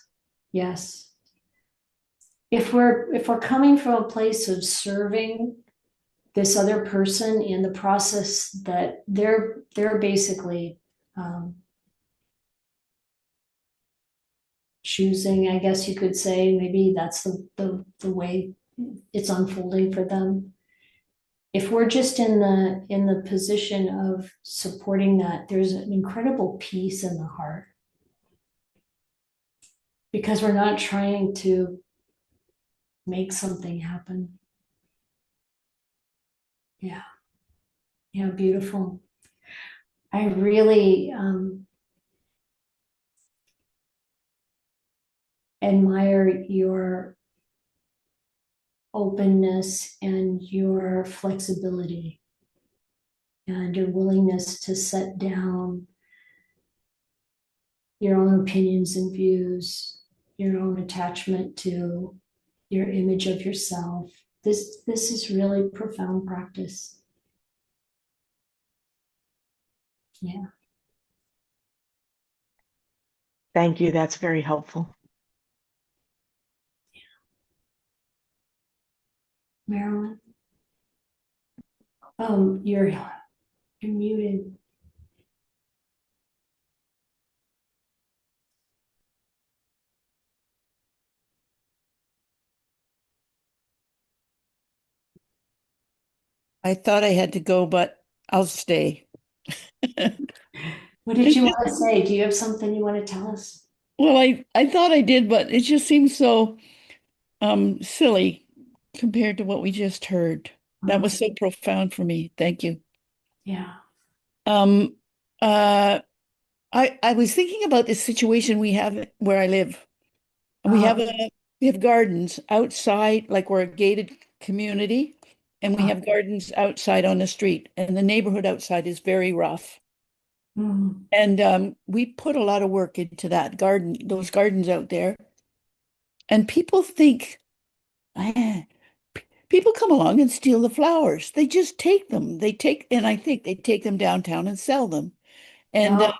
A: yes. If we're coming from a place of serving this other person in the process that they're basically choosing, I guess you could say, maybe that's the way it's unfolding for them. If we're just in the position of supporting that, there's an incredible peace in the heart, because we're not trying to make something happen. Yeah. Yeah, beautiful. I really admire your openness and your flexibility and your willingness to set down your own opinions and views, your own attachment to your image of yourself. This is really profound practice. Yeah.
C: Thank you. That's very helpful.
A: Marilyn? You're muted.
D: I thought I had to go, but I'll stay.
A: What did you want to say? Do you have something you want to tell us?
D: Well, I thought I did, but it just seems so silly compared to what we just heard. That was so profound for me. Thank you.
A: Yeah.
D: Um, uh, I was thinking about this situation we have where I live. And we have gardens outside, like we're a gated community, and we have gardens outside on the street, and the neighborhood outside is very rough.
A: Mhm.
D: And we put a lot of work into those gardens out there. And people think, people come along and steal the flowers. They just take them. And I think they take them downtown and sell them. And
A: Oh,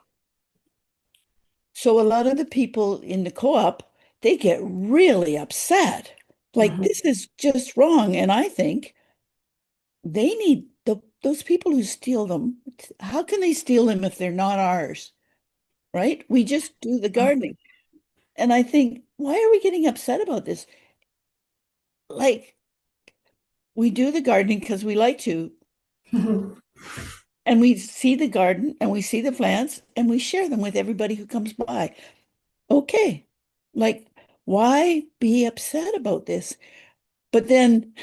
D: so a lot of the people in the co-op, they get really upset. Like,
A: mhm.
D: this is just wrong. And I think they need those people who steal them. How can they steal them if they're not ours? Right? We just do the gardening. And I think, why are we getting upset about this? Like, we do the gardening because we like to, and we see the garden and we see the plants and we share them with everybody who comes by. Okay. Like, why be upset about this? But then,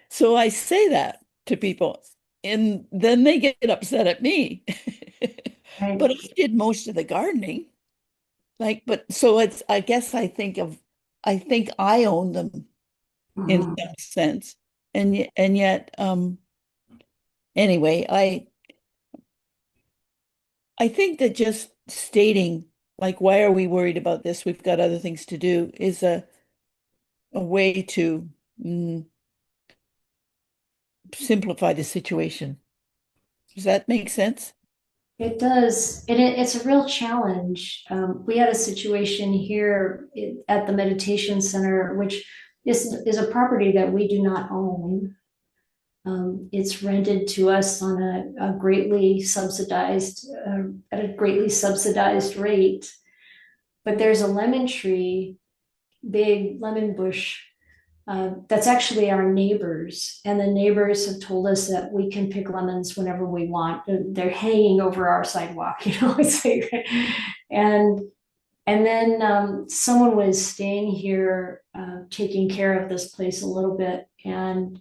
D: so I say that to people, and then they get upset at me.
A: Right.
D: But I did most of the gardening. Like, but so I guess I think I own them in
A: Mhm.
D: some sense. And yet, anyway, I think that just stating, like, why are we worried about this? We've got other things to do, is a way to simplify the situation. Does that make sense?
A: It does. It's a real challenge. We had a situation here at the meditation center, which is a property that we do not own. It's rented to us on a greatly subsidized, at a greatly subsidized rate. But there's a lemon tree, big lemon bush, that's actually our neighbors. And the neighbors have told us that we can pick lemons whenever we want. They're hanging over our sidewalk, it's like, and and then someone was staying here, taking care of this place a little bit, and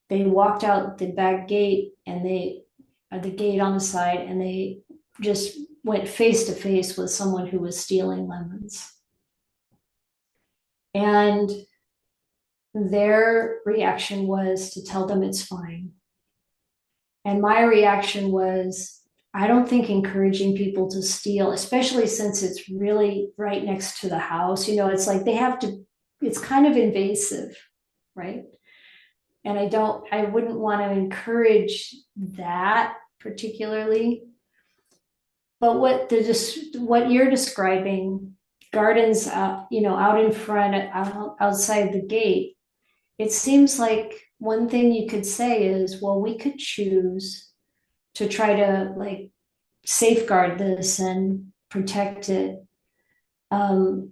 A: they walked out the back gate, and they the gate on the side, and they just went face to face with someone who was stealing lemons. And their reaction was to tell them it's fine. And my reaction was, I don't think encouraging people to steal, especially since it's really right next to the house, it's like they have to, it's kind of invasive, right? And I wouldn't want to encourage that particularly. But what you're describing, gardens, out in front, outside the gate, it seems like one thing you could say is, well, we could choose to try to like safeguard this and protect it. But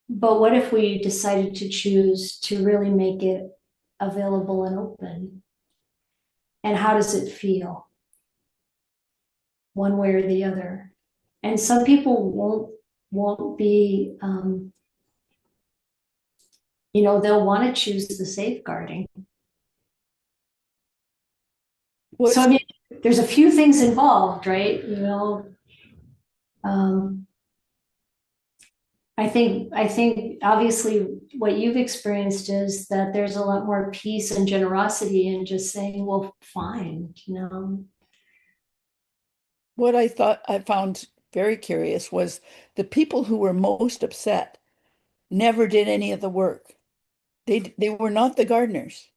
A: what if we decided to choose to really make it available and open? And how does it feel? One way or the other. And some people won't be, they'll want to choose the safeguarding. So I mean, there's a few things involved, right? Um, I think obviously what you've experienced is that there's a lot more peace and generosity in just saying, well, fine, you know.
D: What I found very curious was the people who were most upset never did any of the work. They were not the gardeners.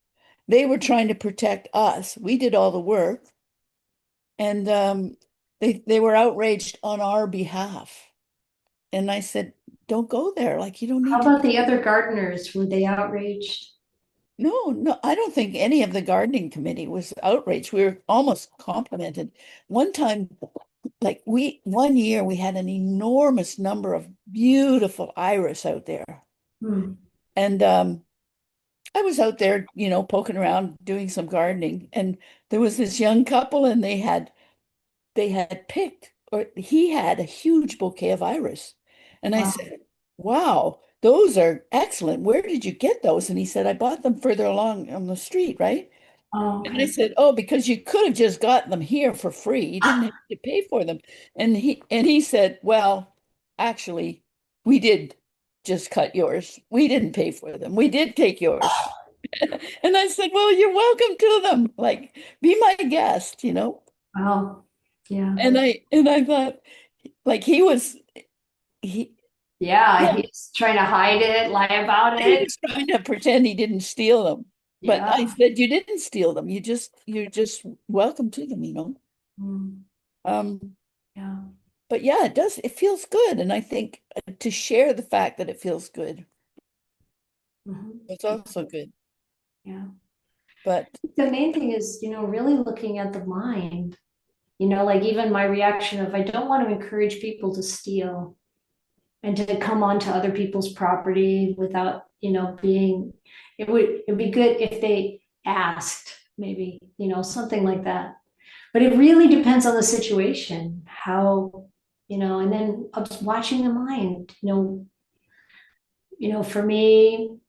D: They were trying to protect us. We did all the work, and they were outraged on our behalf. And I said, "Don't go there. Like you don't
A: How
D: need to
A: about
D: be."
A: the other gardeners? Were they outraged?
D: No, no, I don't think any of the gardening committee was outraged. We were almost complimented. One time, like one year we had an enormous number of beautiful iris out there.
A: Hmm.
D: And I was out there, poking around doing some gardening, and there was this young couple, and they had picked, or he had a huge bouquet of iris. And I
A: Wow.
D: said, "Wow, those are excellent. Where did you get those?" And he said, "I bought them further along on the street, right?"
A: Oh,
D: And I
A: okay.
D: said, "Oh, because you could have just got them here for free. You didn't have to pay for them." And he said, "Well, actually, we did just cut yours. We didn't pay for them. We did take yours." And I said, "Well, you're welcome to them. Like, be my guest."
A: Wow. Yeah.
D: And I thought, like, he
A: Yeah,
D: yeah,
A: he's trying to hide it, lie about
D: he
A: it.
D: was trying to pretend he didn't steal them. But I
A: Yeah.
D: said, "You didn't steal them. You're just welcome to them."
A: Mm,
D: Um,
A: yeah.
D: but yeah, it feels good. And I think to share the fact that it feels good,
A: Mhm.
D: it's also good.
A: Yeah.
D: But
A: The main thing is, really looking at the mind, like even my reaction of I don't want to encourage people to steal and to come onto other people's property without, being, it'd be good if they asked, maybe, something like that. But it really depends on the situation, how, and then I was watching the mind, for me,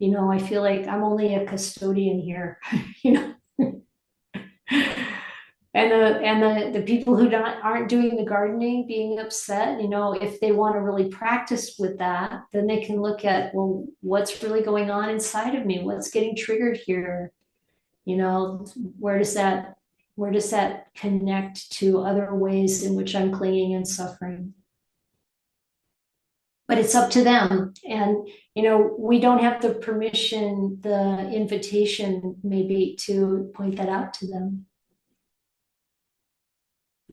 A: I feel like I'm only a custodian here, you know. And the people who aren't doing the gardening being upset, if they want to really practice with that, then they can look at, well, what's really going on inside of me? What's getting triggered here? You know, where does that where does that connect to other ways in which I'm clinging and suffering? But it's up to them. And we don't have the permission, the invitation maybe to point that out to them.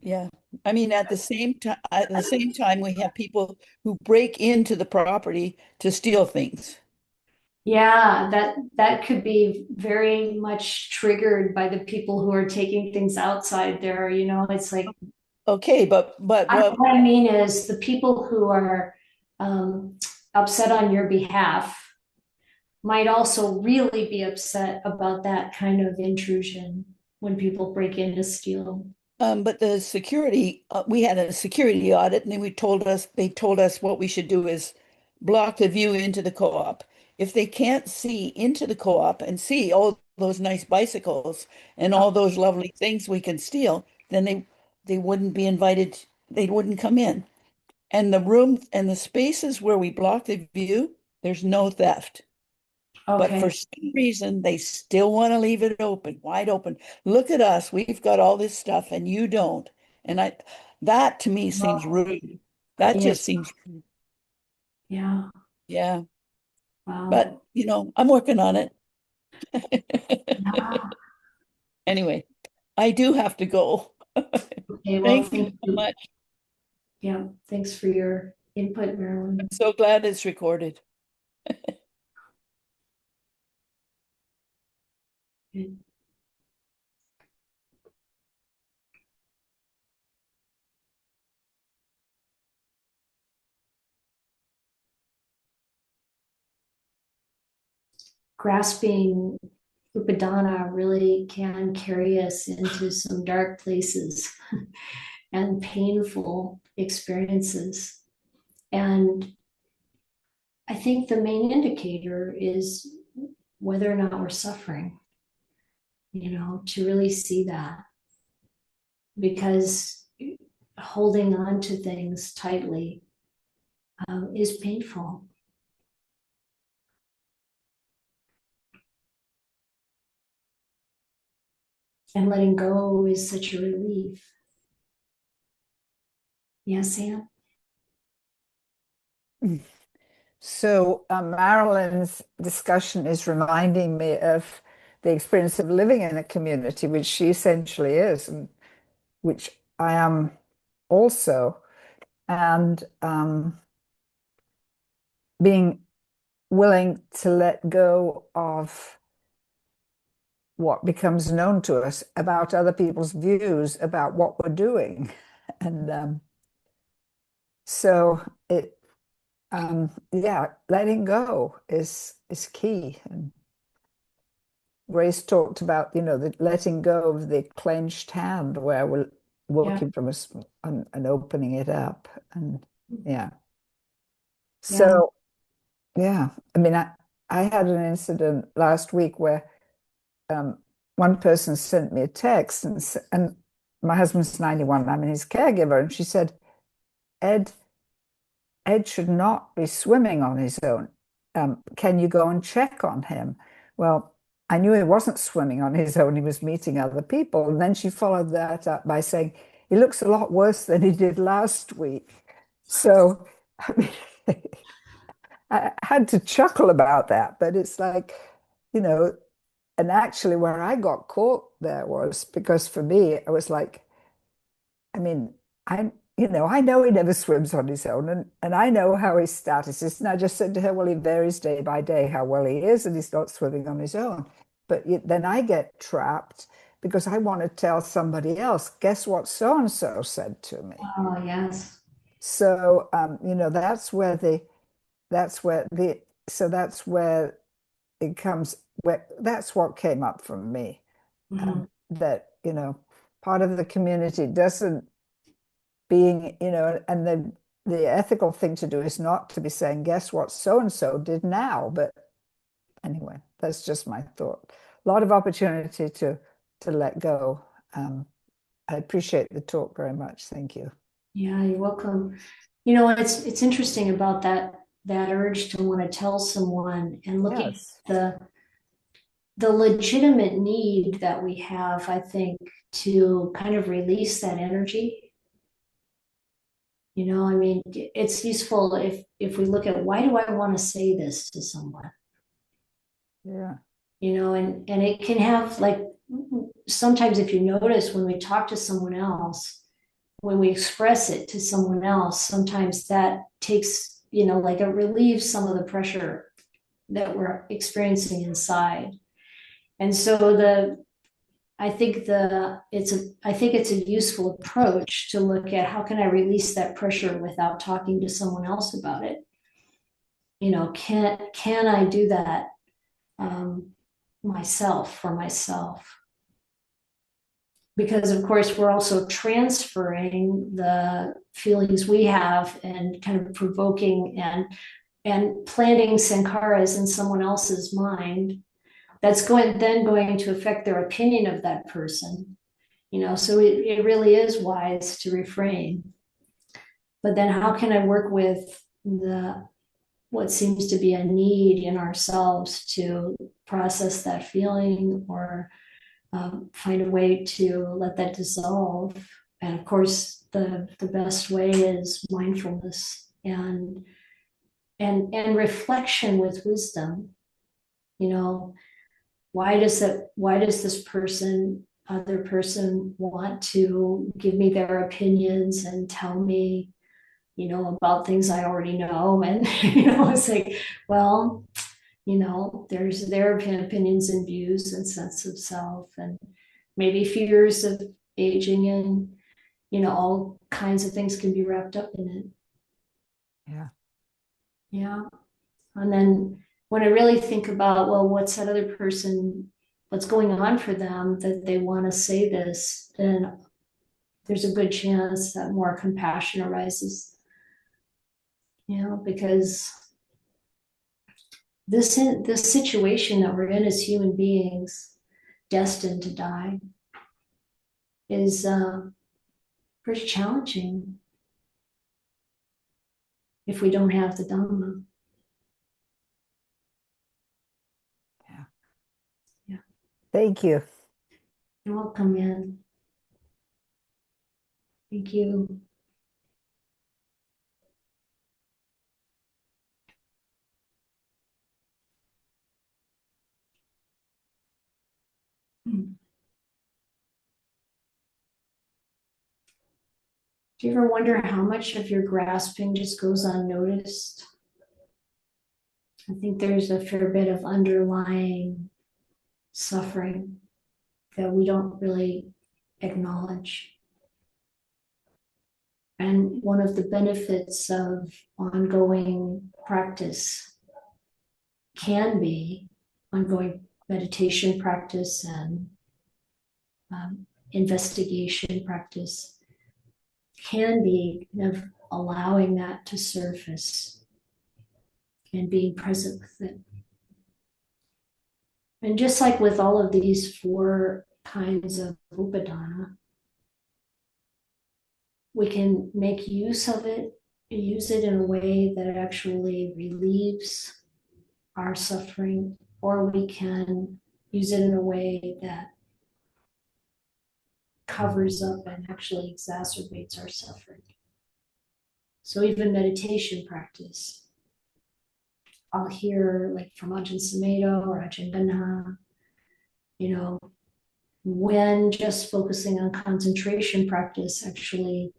D: yeah, I mean, at the same time, we have people who break into the property to steal things.
A: Yeah, that could be very much triggered by the people who are taking things outside there. It's like,
D: Okay, but what
A: what I mean is the people who are upset on your behalf might also really be upset about that kind of intrusion when people break in to steal.
D: But the security, we had a security audit, and they told us what we should do is block the view into the co-op. If they can't see into the co-op and see all those nice bicycles and all those lovely things we can steal, then they wouldn't be invited, they wouldn't come in. And the room and the spaces where we block the view, there's no theft. But
A: Okay.
D: for some reason, they still want to leave it open, wide open. Look at us. We've got all this stuff and you don't. And that to me seems
A: Well,
D: rude. That
A: yeah,
D: just seems,
A: yeah.
D: yeah. But,
A: Wow.
D: I'm working on it.
A: Yeah.
D: Anyway, I do have to go.
A: Okay, well,
D: Thank you
A: thank
D: so
A: you.
D: much.
A: Yeah, thanks for your input,
D: I'm
A: Marilyn.
D: so glad it's recorded.
A: Good. Grasping Upadana really can carry us into some dark places and painful experiences. And I think the main indicator is whether or not we're suffering, to really see that. Because holding on to things tightly is painful. And letting go is such a relief. Yes, Sam?
E: So Marilyn's discussion is reminding me of the experience of living in a community, which she essentially is, and which I am also, and being willing to let go of what becomes known to us about other people's views about what we're doing. And so it, yeah, letting go is key. And Grace talked about, the letting go of the clenched hand where we're working from us and opening it up. And yeah. So, yeah, I mean, I had an incident last week where one person sent me a text, and my husband's 91, I'm his caregiver, and she said, Ed should not be swimming on his own. Can you go and check on him? Well, I knew he wasn't swimming on his own. He was meeting other people. And then she followed that up by saying, he looks a lot worse than he did last week. So, I mean, I had to chuckle about that, but it's like, and actually where I got caught there was because for me, I was like, I mean, I know he never swims on his own, and I know how his status is. And I just said to her, well, he varies day by day how well he is, and he's not swimming on his own. But then I get trapped because I want to tell somebody else, guess what so-and-so said to me.
A: Oh, yes.
E: So, that's where it comes, that's what came up from me. That, part of the community doesn't being, and the ethical thing to do is not to be saying, guess what so-and-so did now. But anyway, that's just my thought. A lot of opportunity to let go. I appreciate the talk very much. Thank you.
A: Yeah, you're welcome. It's interesting about that urge to want to tell someone and looking at the legitimate need that we have, I think, to kind of release that energy. I mean, it's useful if we look at, why do I want to say this to someone?
E: Yeah.
A: And it can have, like, sometimes if you notice when we talk to someone else, when we express it to someone else, sometimes that takes, like, it relieves some of the pressure that we're experiencing inside. And so I think it's a useful approach to look at, how can I release that pressure without talking to someone else about it? Can I do that for myself? Because of course we're also transferring the feelings we have and kind of provoking and planting sankharas in someone else's mind. That's going to affect their opinion of that person. So it really is wise to refrain. But then how can I work with what seems to be a need in ourselves to process that feeling, or find a way to let that dissolve? And of course, the best way is mindfulness and reflection with wisdom. Why does this other person want to give me their opinions and tell me, about things I already know? And, it's like, well, there's their opinions and views and sense of self, and maybe fears of aging, and, all kinds of things can be wrapped up in it.
E: Yeah.
A: Yeah. And then when I really think about, well, what's going on for them that they want to say this, then there's a good chance that more compassion arises. Because this situation that we're in as human beings, destined to die, is pretty challenging. if we don't have the Dhamma.
E: Thank you.
A: You're welcome, man. Thank you. Do you ever wonder how much of your grasping just goes unnoticed? I think there's a fair bit of underlying suffering that we don't really acknowledge. And one of the benefits of ongoing practice can be ongoing meditation practice and investigation practice can be kind of allowing that to surface and being present with it. And just like with all of these 4 kinds of upadana, we can make use of it, use it in a way that actually relieves our suffering, or we can use it in a way that covers up and actually exacerbates our suffering. So even meditation practice, I'll hear like from Ajahn Sumedho or Ajahn Ganha, you know, when just focusing on concentration practice actually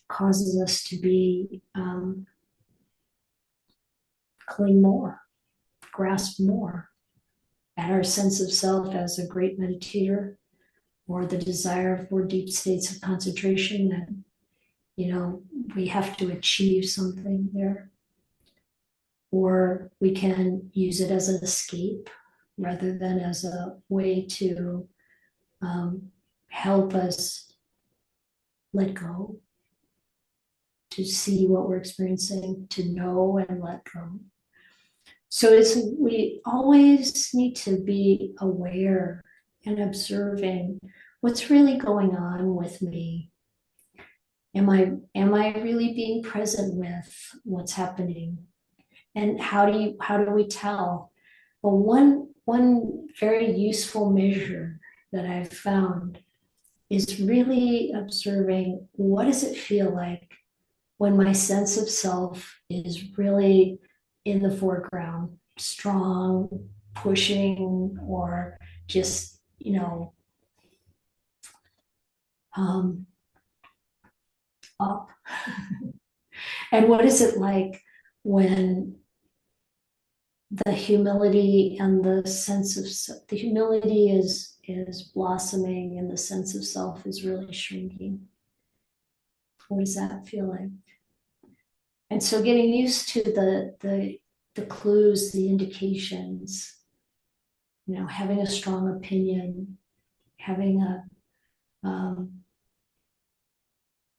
A: causes us to be cling more, grasp more at our sense of self as a great meditator, or the desire for deep states of concentration that, you know, we have to achieve something there. Or we can use it as an escape rather than as a way to help us let go, to see what we're experiencing, to know and let go. So we always need to be aware and observing what's really going on with me. Am I really being present with what's happening? And how do we tell? Well, one very useful measure that I've found is really observing, what does it feel like when my sense of self is really in the foreground, strong, pushing, or just, you know, up. And what is it like when the humility and the sense of the humility is blossoming and the sense of self is really shrinking? What does that feel like? And so getting used to the clues, the indications, you know, having a strong opinion, having a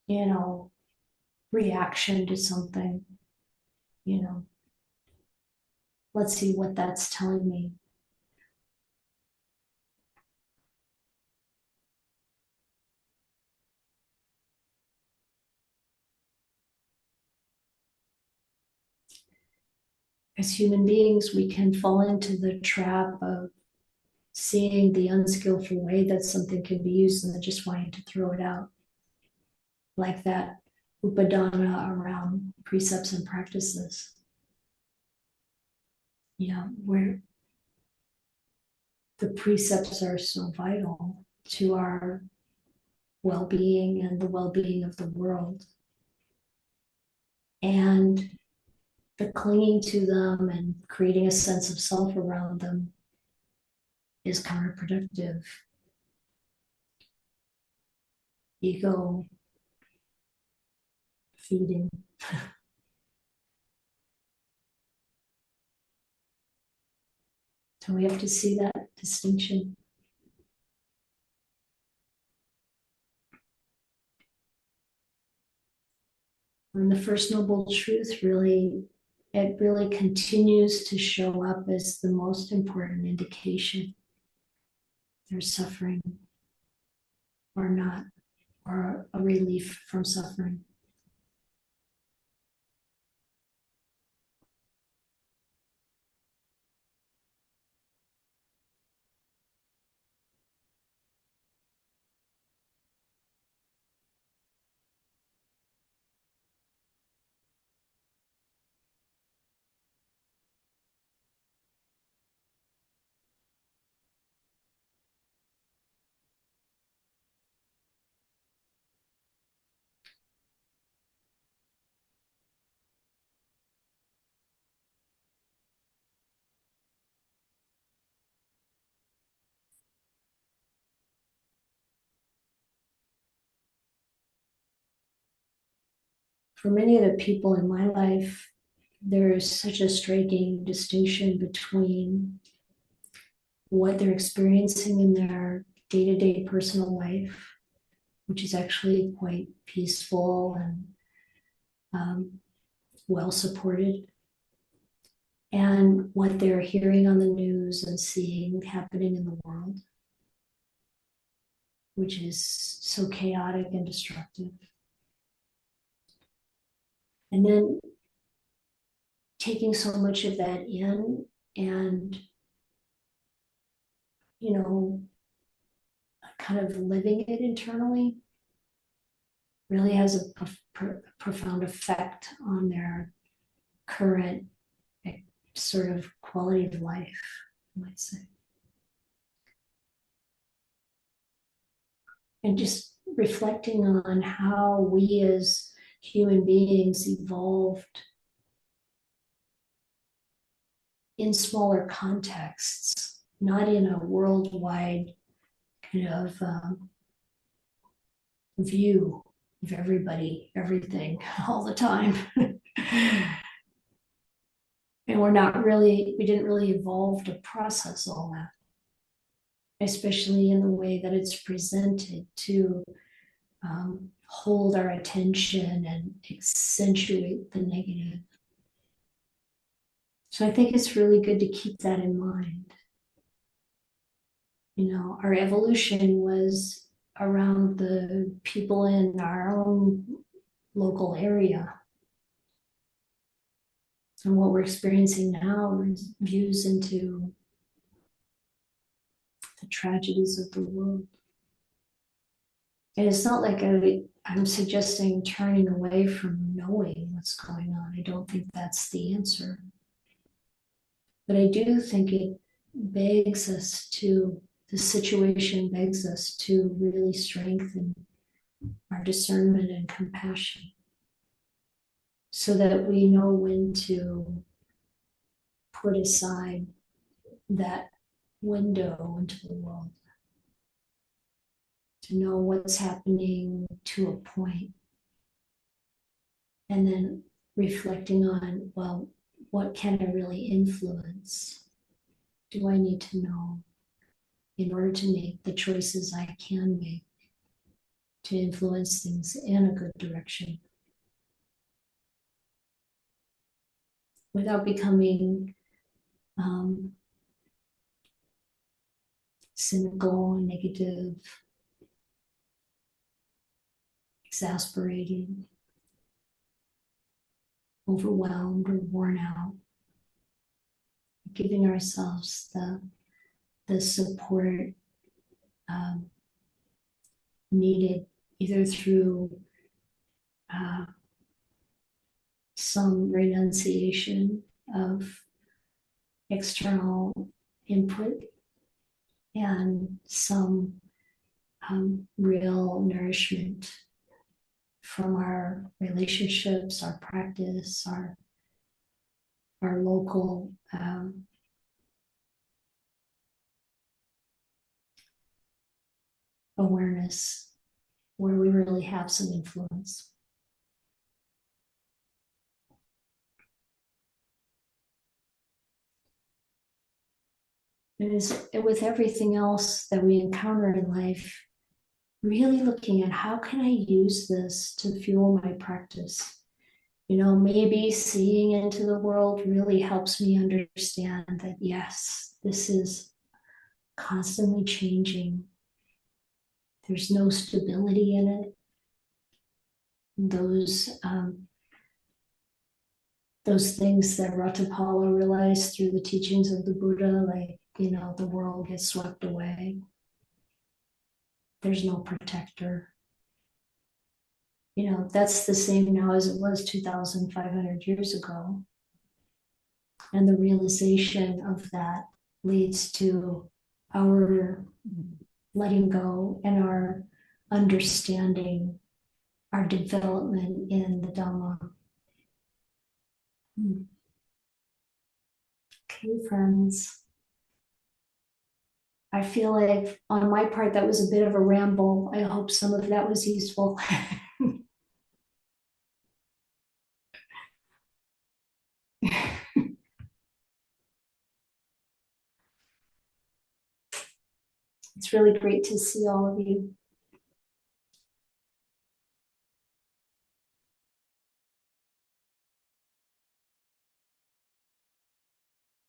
A: you know, reaction to something, you know. Let's see what that's telling me. As human beings, we can fall into the trap of seeing the unskillful way that something can be used and then just wanting to throw it out. Like that upadana around precepts and practices. You know, where the precepts are so vital to our well-being and the well-being of the world. And the clinging to them and creating a sense of self around them is counterproductive. Ego feeding. So we have to see that distinction. And the First Noble Truth really continues to show up as the most important indication. There's suffering or not, or a relief from suffering. for many of the people in my life, there is such a striking distinction between what they're experiencing in their day-to-day personal life, which is actually quite peaceful and well supported, and what they're hearing on the news and seeing happening in the world, which is so chaotic and destructive. And then taking so much of that in and, kind of living it internally really has a profound effect on their current sort of quality of life, I might say. And just reflecting on how we as human beings evolved in smaller contexts, not in a worldwide kind of view of everybody, everything, all the time. And we didn't really evolve to process all that, especially in the way that it's presented to hold our attention and accentuate the negative. So I think it's really good to keep that in mind. Our evolution was around the people in our own local area. And what we're experiencing now is views into the tragedies of the world. And it's not like I'm suggesting turning away from knowing what's going on. I don't think that's the answer. But I do think the situation begs us to really strengthen our discernment and compassion so that we know when to put aside that window into the world, to know what's happening to a point, and then reflecting on, well, what can I really influence? Do I need to know in order to make the choices I can make to influence things in a good direction without becoming cynical, negative, exasperated, overwhelmed, or worn out? Giving ourselves the support needed, either through some renunciation of external input and some real nourishment from our relationships, our practice, our local awareness, where we really have some influence. It is with everything else that we encounter in life, really looking at how can I use this to fuel my practice? Maybe seeing into the world really helps me understand that, yes, this is constantly changing. There's no stability in it. Those things that Ratapala realized through the teachings of the Buddha, like, the world gets swept away. There's no protector. That's the same now as it was 2,500 years ago. And the realization of that leads to our letting go and our understanding, our development in the Dhamma. Okay, friends. I feel like on my part, that was a bit of a ramble. I hope some of that was useful. It's really great to see all of you.